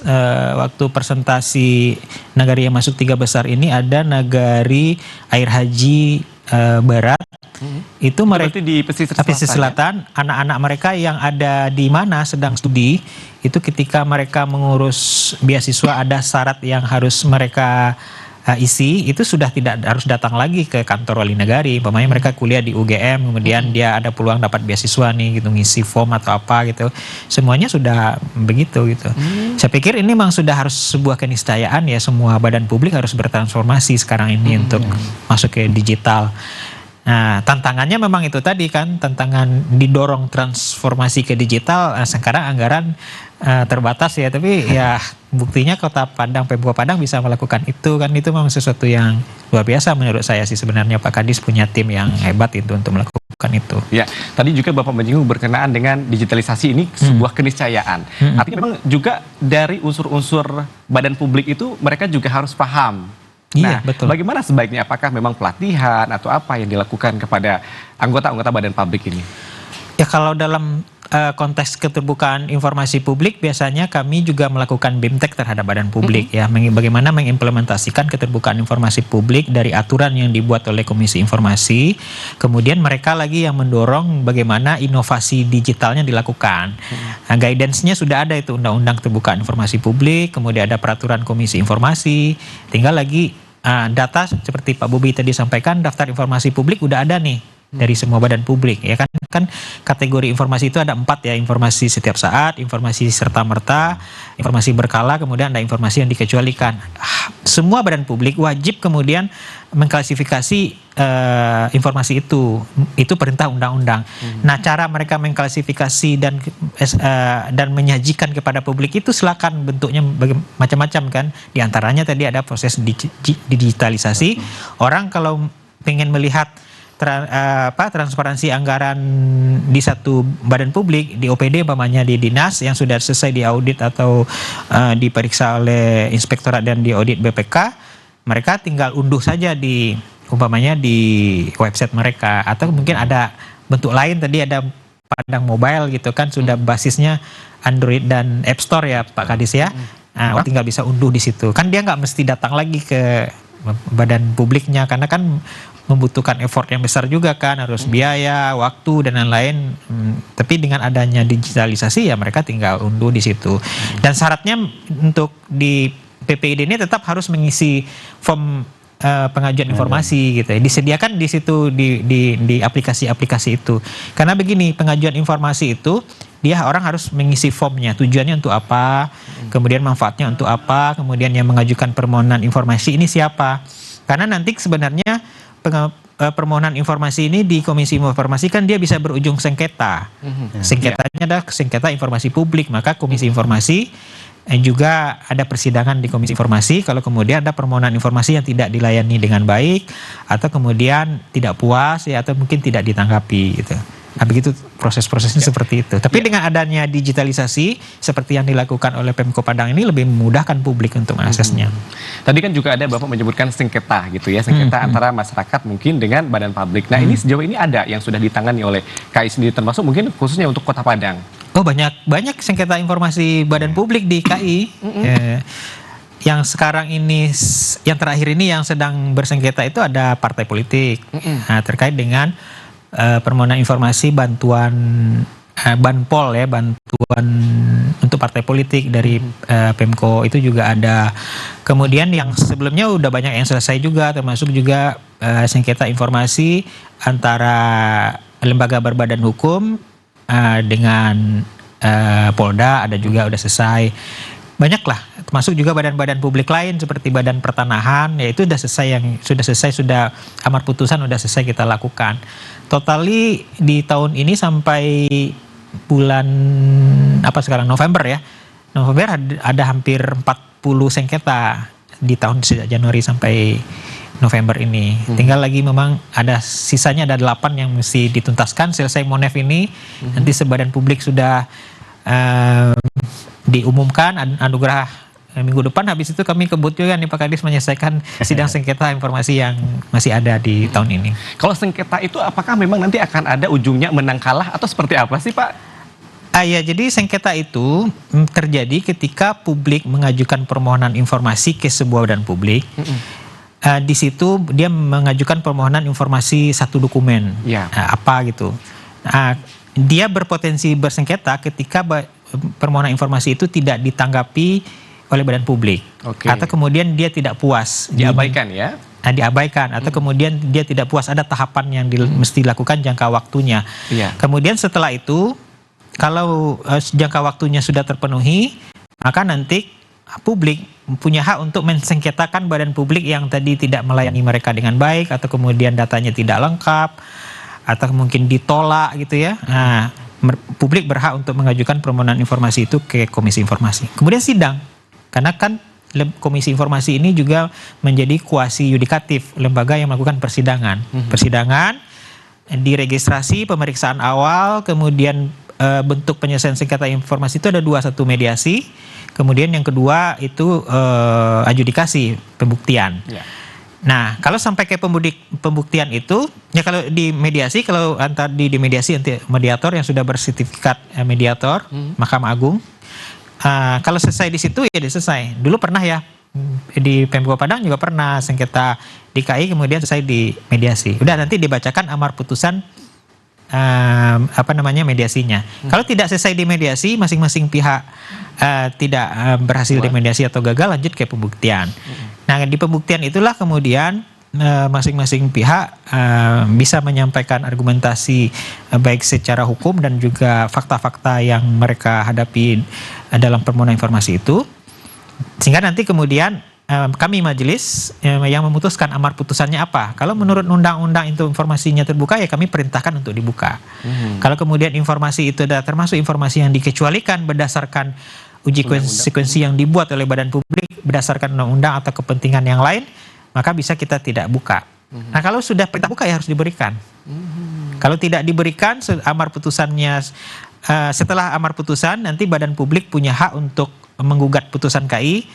waktu presentasi Nagari yang masuk 3 besar ini ada Nagari Air Haji Barat. Itu mereka di pesisir selatan, anak-anak mereka yang ada di mana sedang studi, itu ketika mereka mengurus beasiswa ada syarat yang harus mereka isi, itu sudah tidak harus datang lagi ke kantor wali negari. Umpamanya mereka kuliah di UGM, kemudian dia ada peluang dapat beasiswa nih gitu, ngisi form atau apa gitu. Semuanya sudah begitu gitu. Saya pikir ini memang sudah harus sebuah keniscayaan ya, semua badan publik harus bertransformasi sekarang ini untuk masuk ke digital. Nah, tantangannya memang itu tadi kan, tantangan didorong transformasi ke digital. Sekarang anggaran terbatas ya, tapi ya buktinya Kota Padang, Pemkot Padang bisa melakukan itu kan, itu memang sesuatu yang luar biasa menurut saya sih sebenarnya. Pak Kadis punya tim yang hebat itu untuk melakukan itu. Ya, tadi juga Bapak menyinggung berkenaan dengan digitalisasi ini sebuah keniscayaan. Artinya memang juga dari unsur-unsur badan publik itu mereka juga harus paham Iya, Nah, betul. bagaimana sebaiknya? Apakah memang pelatihan atau apa yang dilakukan kepada anggota-anggota badan publik ini? Ya kalau dalam konteks keterbukaan informasi publik biasanya kami juga melakukan BIMTEK terhadap badan publik ya, bagaimana mengimplementasikan keterbukaan informasi publik dari aturan yang dibuat oleh Komisi Informasi. Kemudian mereka lagi yang mendorong bagaimana inovasi digitalnya dilakukan. Nah, guidance-nya sudah ada, itu Undang-Undang Keterbukaan Informasi Publik, kemudian ada peraturan Komisi Informasi. Tinggal lagi data seperti Pak Bobi tadi sampaikan, daftar informasi publik udah ada nih dari semua badan publik ya kan kategori informasi itu ada 4 ya, informasi setiap saat, informasi serta-merta, informasi berkala, kemudian ada informasi yang dikecualikan. Semua badan publik wajib kemudian mengklasifikasi informasi itu perintah undang-undang. Nah, cara mereka mengklasifikasi dan menyajikan kepada publik itu silakan, bentuknya macam-macam kan. Di antaranya tadi ada proses digitalisasi. Orang kalau pengen melihat transparansi anggaran di satu badan publik, di OPD umpamanya di dinas yang sudah selesai diaudit atau diperiksa oleh inspektorat dan diaudit BPK, mereka tinggal unduh saja umpamanya di website mereka, atau mungkin ada bentuk lain, tadi ada Padang Mobile gitu kan, sudah basisnya Android dan App Store ya Pak Kadis ya. Orang tinggal bisa unduh di situ. Kan dia nggak mesti datang lagi ke badan publiknya, karena kan membutuhkan effort yang besar juga kan, harus biaya, waktu dan lain-lain. Tapi dengan adanya digitalisasi ya mereka tinggal unduh di situ. Dan syaratnya untuk di PPID ini tetap harus mengisi form pengajuan informasi gitu ya. Disediakan di situ di aplikasi-aplikasi itu. Karena begini, pengajuan informasi itu dia orang harus mengisi formnya, tujuannya untuk apa, kemudian manfaatnya untuk apa, kemudian yang mengajukan permohonan informasi ini siapa. Karena nanti sebenarnya permohonan informasi ini di Komisi Informasi kan dia bisa berujung sengketa. Sengketanya adalah sengketa informasi publik, maka Komisi Informasi juga ada persidangan di Komisi Informasi kalau kemudian ada permohonan informasi yang tidak dilayani dengan baik, atau kemudian tidak puas ya, atau mungkin tidak ditanggapi gitu. Nah, begitu proses-prosesnya seperti itu. Tapi dengan adanya digitalisasi seperti yang dilakukan oleh Pemko Padang ini lebih memudahkan publik untuk mengaksesnya. Tadi kan juga ada Bapak menyebutkan sengketa gitu ya, sengketa antara masyarakat mungkin dengan badan publik. Nah, ini sejauh ini ada yang sudah ditangani oleh KAI sendiri, termasuk mungkin khususnya untuk Kota Padang. Oh, banyak sengketa informasi badan publik di KAI. Yang sekarang ini, yang terakhir ini yang sedang bersengketa itu ada partai politik. Nah, terkait dengan permohonan informasi bantuan Banpol ya, bantuan untuk partai politik dari Pemko itu juga ada. Kemudian yang sebelumnya udah banyak yang selesai juga, termasuk juga sengketa informasi antara lembaga berbadan hukum dengan Polda, ada juga udah selesai. Banyak lah, termasuk juga badan-badan publik lain seperti Badan Pertanahan, ya itu sudah selesai, sudah amar putusan sudah selesai kita lakukan. Totali di tahun ini sampai bulan sekarang November ya. November ada hampir 40 sengketa di tahun sejak Januari sampai November ini. Tinggal lagi memang ada sisanya, ada 8 yang mesti dituntaskan. Selesai Monef ini, nanti sebadan publik sudah diumumkan anugerah minggu depan. Habis itu kami kebut juga nih Pak Kadis menyelesaikan sidang sengketa informasi yang masih ada di tahun ini. Kalau sengketa itu apakah memang nanti akan ada ujungnya menang kalah atau seperti apa sih Pak? Ya, jadi sengketa itu terjadi ketika publik mengajukan permohonan informasi ke sebuah badan publik. Di situ dia mengajukan permohonan informasi satu dokumen, apa gitu. Dia berpotensi bersengketa ketika permohonan informasi itu tidak ditanggapi oleh badan publik, atau kemudian dia tidak puas, diabaikan ya. Diabaikan, atau kemudian dia tidak puas, ada tahapan yang mesti dilakukan, jangka waktunya. Kemudian setelah itu, kalau jangka waktunya sudah terpenuhi, maka nanti publik punya hak untuk mensengketakan badan publik yang tadi tidak melayani mereka dengan baik, atau kemudian datanya tidak lengkap, atau mungkin ditolak gitu ya. Nah, publik berhak untuk mengajukan permohonan informasi itu ke Komisi Informasi. Kemudian sidang, karena kan Komisi Informasi ini juga menjadi kuasi yudikatif, lembaga yang melakukan persidangan. Persidangan, diregistrasi, pemeriksaan awal, kemudian bentuk penyelesaian sengketa informasi itu ada 2, satu mediasi, kemudian yang kedua itu adjudikasi, pembuktian. Nah, kalau sampai ke pembuktian itu, ya kalau di mediasi, kalau antar di mediasi nanti mediator yang sudah bersertifikat mediator, Mahkamah Agung, kalau selesai di situ ya selesai. Dulu pernah ya di Pemko Padang juga pernah sengketa di KI kemudian selesai di mediasi. Udah nanti dibacakan amar putusan mediasinya. Kalau tidak selesai di mediasi, masing-masing pihak tidak berhasil di mediasi atau gagal, lanjut ke pembuktian. Nah, di pembuktian itulah kemudian masing-masing pihak bisa menyampaikan argumentasi baik secara hukum dan juga fakta-fakta yang mereka hadapi dalam permohonan informasi itu, sehingga nanti kemudian kami majelis yang memutuskan amar putusannya apa. Kalau menurut undang-undang itu informasinya terbuka, ya kami perintahkan untuk dibuka. Kalau kemudian informasi itu adalah termasuk informasi yang dikecualikan berdasarkan uji konsekuensi yang dibuat oleh badan publik berdasarkan undang-undang atau kepentingan yang lain, maka bisa kita tidak buka. Nah, kalau sudah perintah buka ya harus diberikan. Kalau tidak diberikan amar putusannya, setelah amar putusan nanti badan publik punya hak untuk menggugat putusan KI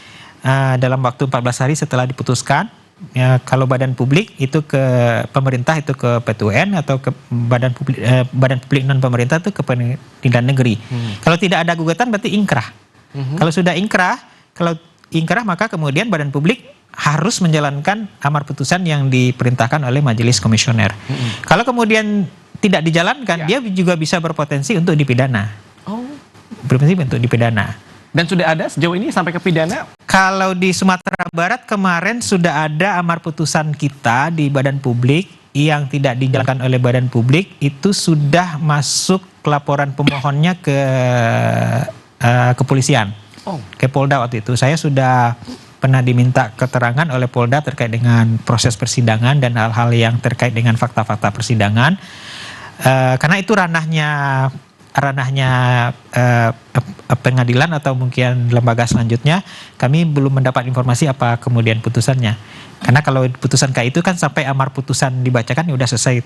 dalam waktu 14 hari setelah diputuskan. Ya, kalau badan publik itu ke pemerintah itu ke PT UN atau ke badan publik non pemerintah itu ke pengadilan negeri. Kalau tidak ada gugatan berarti ingkrah. Kalau sudah ingkrah, maka kemudian badan publik harus menjalankan amar putusan yang diperintahkan oleh majelis komisioner. Kalau kemudian tidak dijalankan, dia juga bisa berpotensi untuk dipidana. Berpotensi untuk dipidana. Dan sudah ada sejauh ini sampai ke pidana? Kalau di Sumatera Barat kemarin sudah ada amar putusan kita di badan publik yang tidak dijalankan oleh badan publik, itu sudah masuk laporan pemohonnya ke kepolisian, ke Polda waktu itu. Saya sudah pernah diminta keterangan oleh Polda terkait dengan proses persidangan dan hal-hal yang terkait dengan fakta-fakta persidangan. Karena itu ranahnya pengadilan atau mungkin lembaga selanjutnya, kami belum mendapat informasi apa kemudian putusannya. Karena kalau putusan KI itu kan sampai amar putusan dibacakan ya udah selesai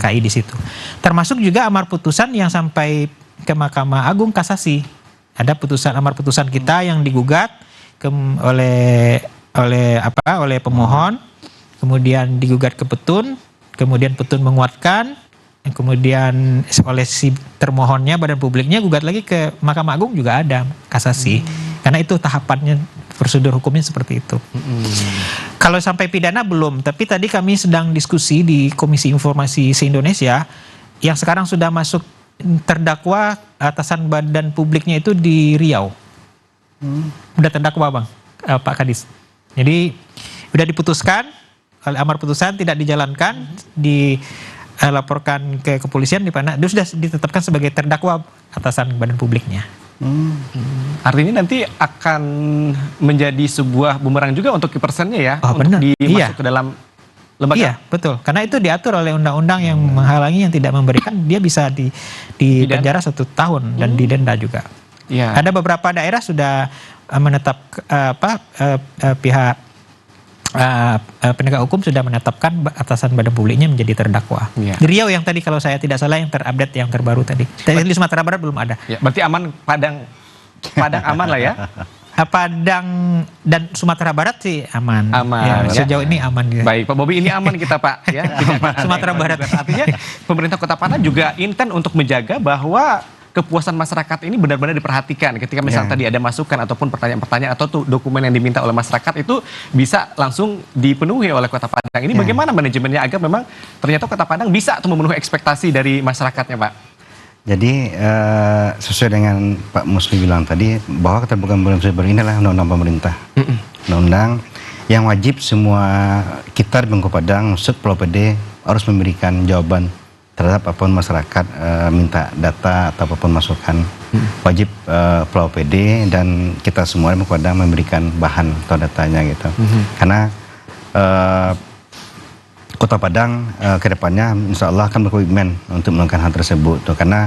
KI di situ. Termasuk juga amar putusan yang sampai ke Mahkamah Agung Kasasi. Ada amar putusan kita yang digugat oleh pemohon, kemudian digugat ke Petun, kemudian Petun menguatkan, kemudian oleh si termohonnya badan publiknya gugat lagi ke Mahkamah Agung juga ada kasasi. Karena itu tahapannya, prosedur hukumnya seperti itu. Kalau sampai pidana belum, tapi tadi kami sedang diskusi di Komisi Informasi se-Indonesia yang sekarang sudah masuk terdakwa atasan badan publiknya itu di Riau. Udah terdakwa Bang, Pak Kadis. Jadi udah diputuskan, kalau amar putusan tidak dijalankan, dilaporkan ke kepolisian di mana dia sudah ditetapkan sebagai terdakwa atasan badan publiknya. Artinya nanti akan menjadi sebuah bumerang juga untuk kipersennya ya, untuk benar. dimasuk ke dalam lembaga. Iya, betul. Karena itu diatur oleh undang-undang yang menghalangi, yang tidak memberikan, dia bisa di penjara 1 tahun dan didenda juga. Iya. Ada beberapa daerah sudah menetap pihak penegak hukum sudah menetapkan atasan badan publiknya menjadi terdakwa. Iya. Di Riau yang tadi kalau saya tidak salah yang terupdate yang terbaru tadi. Di Sumatera Barat belum ada. Ya, berarti aman, Padang aman lah ya. Padang dan Sumatera Barat sih aman. Aman, ya. Sejauh ini aman. Ya. Baik, Pak Bobi, ini aman kita Pak ya. Sumatera Barat. Artinya pemerintah Kota Padang juga intent untuk menjaga bahwa kepuasan masyarakat ini benar-benar diperhatikan. Ketika misalnya tadi ada masukan ataupun pertanyaan-pertanyaan atau dokumen yang diminta oleh masyarakat itu bisa langsung dipenuhi oleh Kota Padang. Ini bagaimana manajemennya agar memang ternyata Kota Padang bisa tuh memenuhi ekspektasi dari masyarakatnya, Pak? Jadi sesuai dengan Pak Musli bilang tadi, bahwa keterbukaan bulan Februari ini adalah undang-undang pemerintah. Undang-undang yang wajib semua kita di Pemko Padang, Pulau PD harus memberikan jawaban terhadap apapun masyarakat minta data atau apapun masukan. Wajib Pulau PD dan kita semua di Pemko Padang memberikan bahan atau datanya gitu. Karena Kota Padang kedepannya insya Allah akan berkomitmen untuk melakukan hal tersebut tuh, karena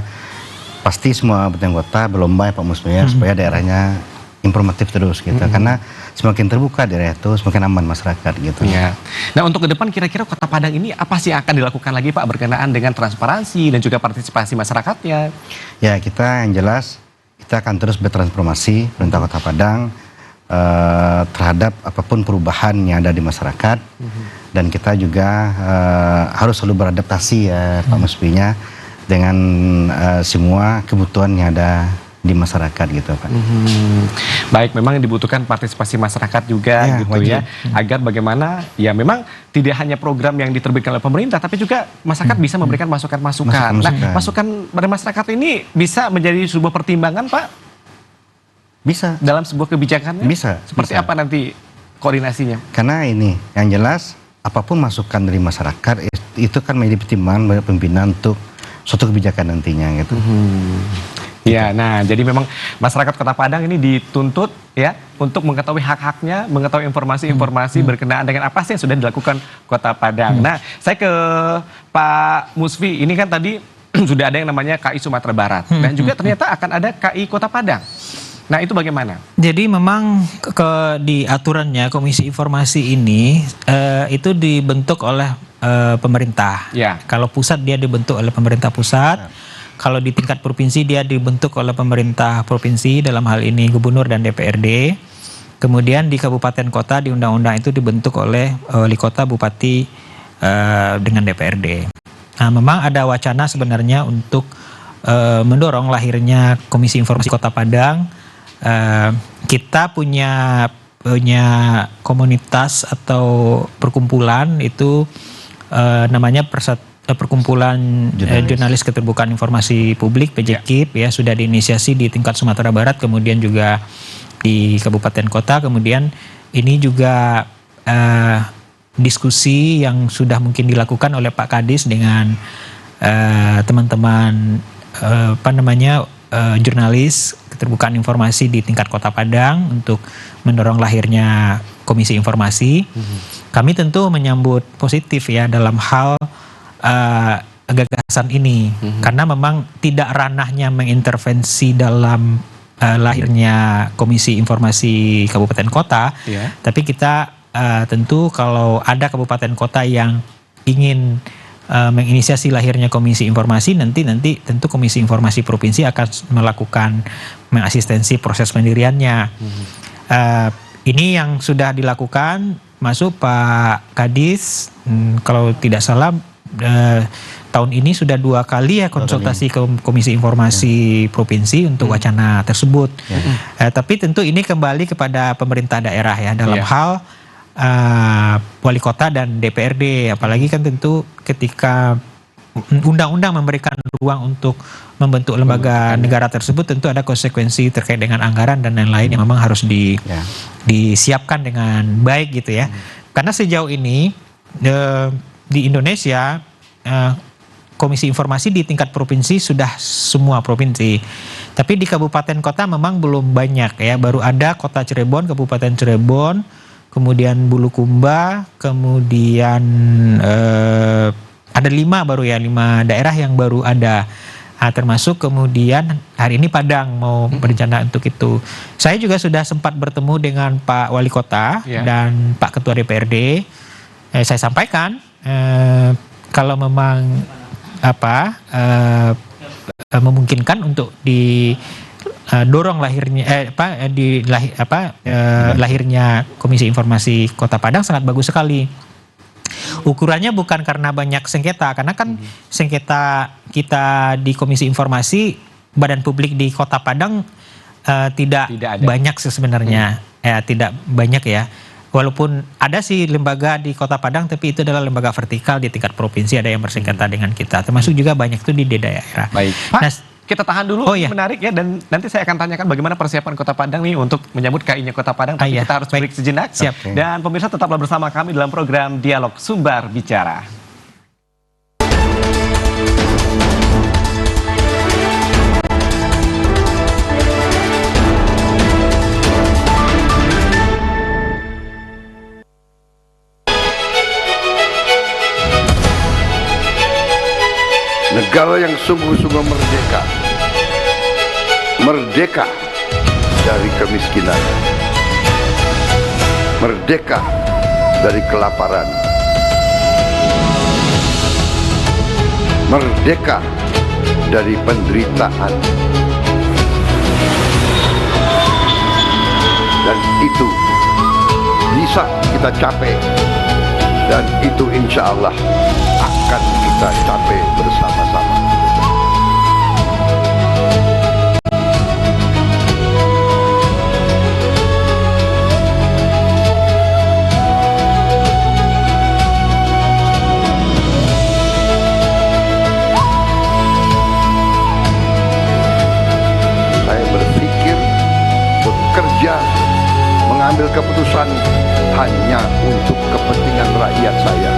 pasti semua kabupaten kota berlomba ya Pak Musli ya, supaya daerahnya informatif terus gitu, karena semakin terbuka daerah itu semakin aman masyarakat gitu. Ya. Nah, untuk ke depan kira-kira Kota Padang ini apa sih yang akan dilakukan lagi Pak berkenaan dengan transparansi dan juga partisipasi masyarakatnya? Ya, kita yang jelas kita akan terus bertransformasi pemerintah Kota Padang terhadap apapun perubahan yang ada di masyarakat. Dan kita juga harus selalu beradaptasi ya Pak Musfinya dengan semua kebutuhan yang ada di masyarakat gitu Pak. Baik, memang yang dibutuhkan partisipasi masyarakat juga Ya, gitu wajib. ya, agar bagaimana ya memang tidak hanya program yang diterbitkan oleh pemerintah, tapi juga masyarakat bisa memberikan masukan-masukan. Nah, Masukan. masukan dari masyarakat ini bisa menjadi sebuah pertimbangan Pak Bisa, dalam sebuah kebijakannya. Bisa, Seperti bisa. apa nanti koordinasinya? karena ini yang jelas apapun masukan dari masyarakat itu kan menjadi pertimbangan pimpinan untuk suatu kebijakan nantinya gitu. Ya, nah jadi memang masyarakat Kota Padang ini dituntut ya untuk mengetahui hak-haknya, mengetahui informasi-informasi berkenaan dengan apa sih yang sudah dilakukan Kota Padang. Nah, saya ke Pak Musfi, ini kan tadi sudah ada yang namanya KI Sumatera Barat dan juga ternyata akan ada KI Kota Padang. Nah, itu bagaimana? Jadi memang di aturannya Komisi Informasi ini itu dibentuk oleh pemerintah. Ya. Kalau pusat dia dibentuk oleh pemerintah pusat. Kalau di tingkat provinsi dia dibentuk oleh pemerintah provinsi, dalam hal ini gubernur dan DPRD. Kemudian di kabupaten kota di undang-undang itu dibentuk oleh wali kota, bupati dengan DPRD. Nah, memang ada wacana sebenarnya untuk mendorong lahirnya Komisi Informasi Kota Padang. Kita punya komunitas atau perkumpulan itu namanya Perkumpulan Jurnalis Keterbukaan Informasi Publik PJKIP ya, sudah diinisiasi di tingkat Sumatera Barat, kemudian juga di kabupaten kota. Kemudian ini juga diskusi yang sudah mungkin dilakukan oleh Pak Kadis dengan teman-teman jurnalis keterbukaan informasi di tingkat Kota Padang untuk mendorong lahirnya Komisi Informasi. Kami tentu menyambut positif ya dalam hal gagasan ini, karena memang tidak ranahnya mengintervensi dalam lahirnya Komisi Informasi Kabupaten Kota, Ya. tapi kita tentu kalau ada kabupaten kota yang ingin menginisiasi lahirnya Komisi Informasi, nanti tentu Komisi Informasi Provinsi akan melakukan mengasistensi proses pendiriannya. Ini yang sudah dilakukan, masuk Pak Kadis, kalau tidak salah tahun ini sudah 2 kali ya konsultasi ke Komisi Informasi Provinsi untuk wacana tersebut. Tapi tentu ini kembali kepada pemerintah daerah ya dalam hal wali kota dan DPRD, apalagi kan tentu ketika undang-undang memberikan ruang untuk membentuk lembaga negara tersebut, tentu ada konsekuensi terkait dengan anggaran dan lain-lain yang memang harus disiapkan dengan baik gitu ya. Karena sejauh ini di Indonesia Komisi Informasi di tingkat provinsi sudah semua provinsi, tapi di kabupaten kota memang belum banyak ya. Baru ada Kota Cirebon, Kabupaten Cirebon, kemudian Bulukumba, kemudian ada 5 daerah yang baru ada. Termasuk kemudian hari ini Padang mau berencana untuk itu. Saya juga sudah sempat bertemu dengan Pak Wali Kota dan Pak Ketua DPRD. Saya sampaikan kalau memang memungkinkan untuk dorong lahirnya lahirnya Komisi Informasi Kota Padang sangat bagus sekali. Ukurannya bukan karena banyak sengketa, karena kan sengketa kita di Komisi Informasi Badan Publik di Kota Padang tidak ada. banyak sebenarnya, tidak banyak ya. Walaupun ada sih lembaga di Kota Padang, tapi itu adalah lembaga vertikal di tingkat provinsi, ada yang bersengketa dengan kita. Termasuk juga banyak itu di daerah. Baik, Pak, Nah, kita tahan dulu. Oh, iya. Menarik ya, dan nanti saya akan tanyakan bagaimana persiapan Kota Padang nih untuk menyambut KI-nya Kota Padang. Tapi iya. kita harus Baik. break sejenak. Siap. Dan pemirsa tetaplah bersama kami dalam program Dialog Sumbar Bicara. Negara yang sungguh-sungguh merdeka. Merdeka dari kemiskinan. Merdeka dari kelaparan. Merdeka dari penderitaan. Dan itu bisa kita capai, dan itu insya Allah akan kita capai bersama-sama. Saya berpikir, bekerja, mengambil keputusan hanya untuk kepentingan rakyat saya.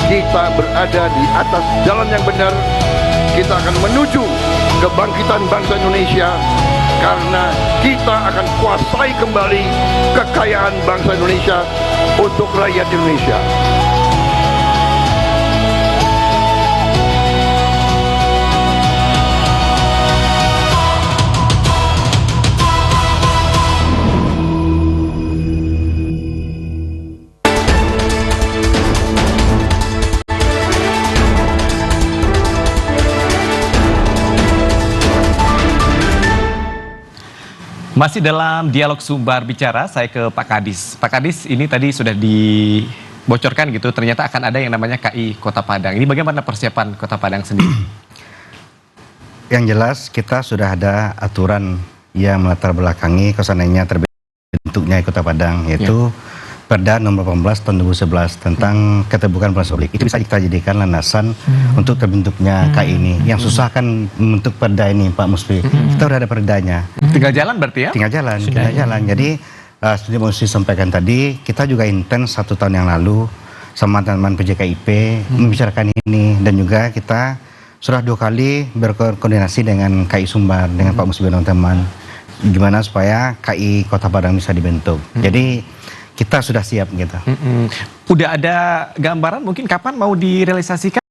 Kita berada di atas jalan yang benar. Kita akan menuju kebangkitan bangsa Indonesia, karena kita akan kuasai kembali kekayaan bangsa Indonesia untuk rakyat Indonesia. Masih dalam dialog Sumbar Bicara, saya ke Pak Kadis. Pak Kadis, ini tadi sudah dibocorkan gitu, ternyata akan ada yang namanya KI Kota Padang. Ini bagaimana persiapan Kota Padang sendiri? Yang jelas kita sudah ada aturan yang melatar belakangi kesananya terbentuknya Kota Padang, yaitu Perda nomor 18 tahun 2011 tentang keterbukaan informasi publik. Itu bisa kita jadikan landasan untuk terbentuknya KI ini. Yang susah kan membentuk perda ini, Pak Musfi. Kita udah ada perdanya. Tinggal jalan berarti ya? Tinggal jalan. Jadi seperti Musfi sampaikan tadi, kita juga intens 1 tahun yang lalu sama teman-teman PJKIP membicarakan ini, dan juga kita sudah 2 kali berkoordinasi dengan KI Sumbar, dengan Pak Musfi dan teman-teman, gimana supaya KI Kota Padang bisa dibentuk. Jadi kita sudah siap gitu. Udah ada gambaran mungkin kapan mau direalisasikan?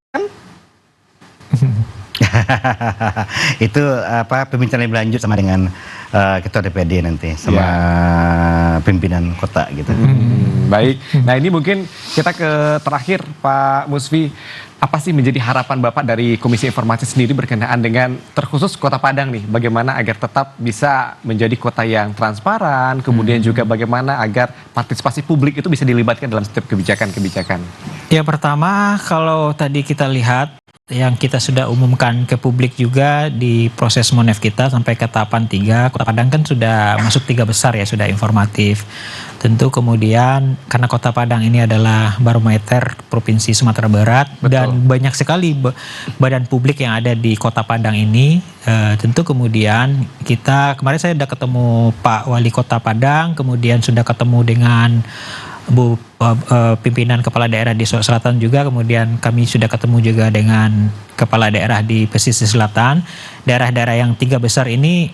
Itu pembicaraan lebih lanjut sama dengan ketua DPD nanti sama pimpinan kota gitu. Baik. Nah, ini mungkin kita ke terakhir, Pak Musfi. Apa sih menjadi harapan Bapak dari Komisi Informasi sendiri berkenaan dengan terkhusus Kota Padang nih? Bagaimana agar tetap bisa menjadi kota yang transparan, kemudian juga bagaimana agar partisipasi publik itu bisa dilibatkan dalam setiap kebijakan-kebijakan? Ya, pertama kalau tadi kita lihat yang kita sudah umumkan ke publik juga di proses Monef kita sampai ke tahapan 3, Kota Padang kan sudah masuk 3 besar ya, sudah informatif. Tentu kemudian karena Kota Padang ini adalah barometer Provinsi Sumatera Barat. Betul. Dan banyak sekali badan publik yang ada di Kota Padang ini, tentu kemudian kita, kemarin saya sudah ketemu Pak Wali Kota Padang, kemudian sudah ketemu dengan pimpinan kepala daerah di Sulawesi Selatan juga, kemudian kami sudah ketemu juga dengan kepala daerah di pesisir selatan. Daerah-daerah yang 3 besar ini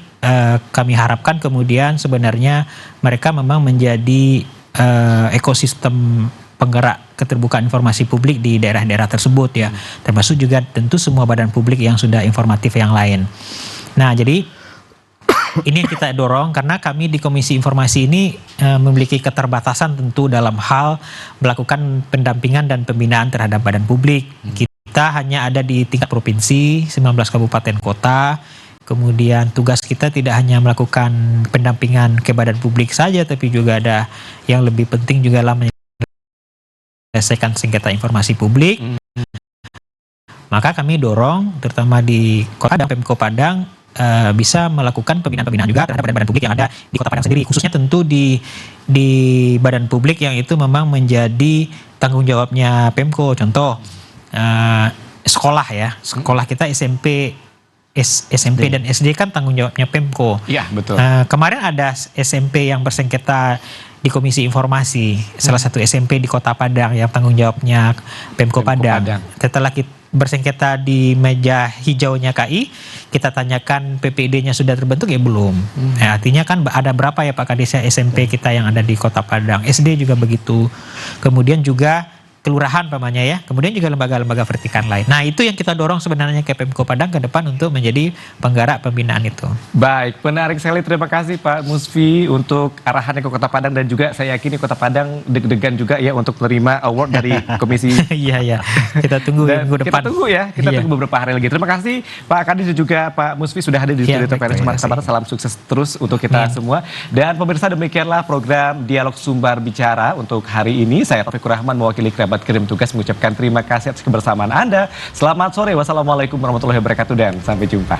kami harapkan kemudian sebenarnya mereka memang menjadi ekosistem penggerak keterbukaan informasi publik di daerah-daerah tersebut ya, termasuk juga tentu semua badan publik yang sudah informatif yang lain. Nah, jadi ini yang kita dorong karena kami di Komisi Informasi ini memiliki keterbatasan tentu dalam hal melakukan pendampingan dan pembinaan terhadap badan publik. Kita hanya ada di tingkat provinsi, 19 kabupaten kota. Kemudian tugas kita tidak hanya melakukan pendampingan ke badan publik saja, tapi juga ada yang lebih penting juga dalam menyelesaikan sengketa informasi publik. Maka kami dorong terutama di Kota Padang, Pemko Padang, bisa melakukan pembinaan juga terhadap badan-badan publik yang ada di Kota Padang sendiri, khususnya tentu di badan publik yang itu memang menjadi tanggung jawabnya Pemko. Contoh sekolah ya, sekolah kita SMP dan SD kan tanggung jawabnya Pemko. Iya, betul. Kemarin ada SMP yang bersengketa di Komisi Informasi, salah satu SMP di Kota Padang yang tanggung jawabnya Pemko Padang. Setelah kita bersengketa di meja hijaunya KI, kita tanyakan PPD-nya sudah terbentuk ya belum. Nah, artinya kan ada berapa ya Pak Kadis SMP kita yang ada di Kota Padang, SD juga begitu. Kemudian juga kelurahan pamannya ya, kemudian juga lembaga-lembaga vertikal lain. Nah, itu yang kita dorong sebenarnya ke Pemko Padang ke depan untuk menjadi penggerak pembinaan itu. Baik, menarik sekali. Terima kasih Pak Musfi untuk arahannya ke Kota Padang, dan juga saya yakini Kota Padang deg-degan juga ya untuk menerima award dari Komisi. Iya. Kita tunggu minggu depan. Kita tunggu ya, kita tunggu beberapa hari lagi. Terima kasih Pak Kadis dan juga Pak Musfi sudah hadir di studio TVRI Sumatera Barat. Salam sukses terus untuk kita semua. Dan pemirsa, demikianlah program Dialog Sumbar Bicara untuk hari ini. Saya Taufikur Rahman mewakili kerabat kirim tugas mengucapkan terima kasih atas kebersamaan Anda. Selamat sore, wassalamualaikum warahmatullahi wabarakatuh, dan sampai jumpa.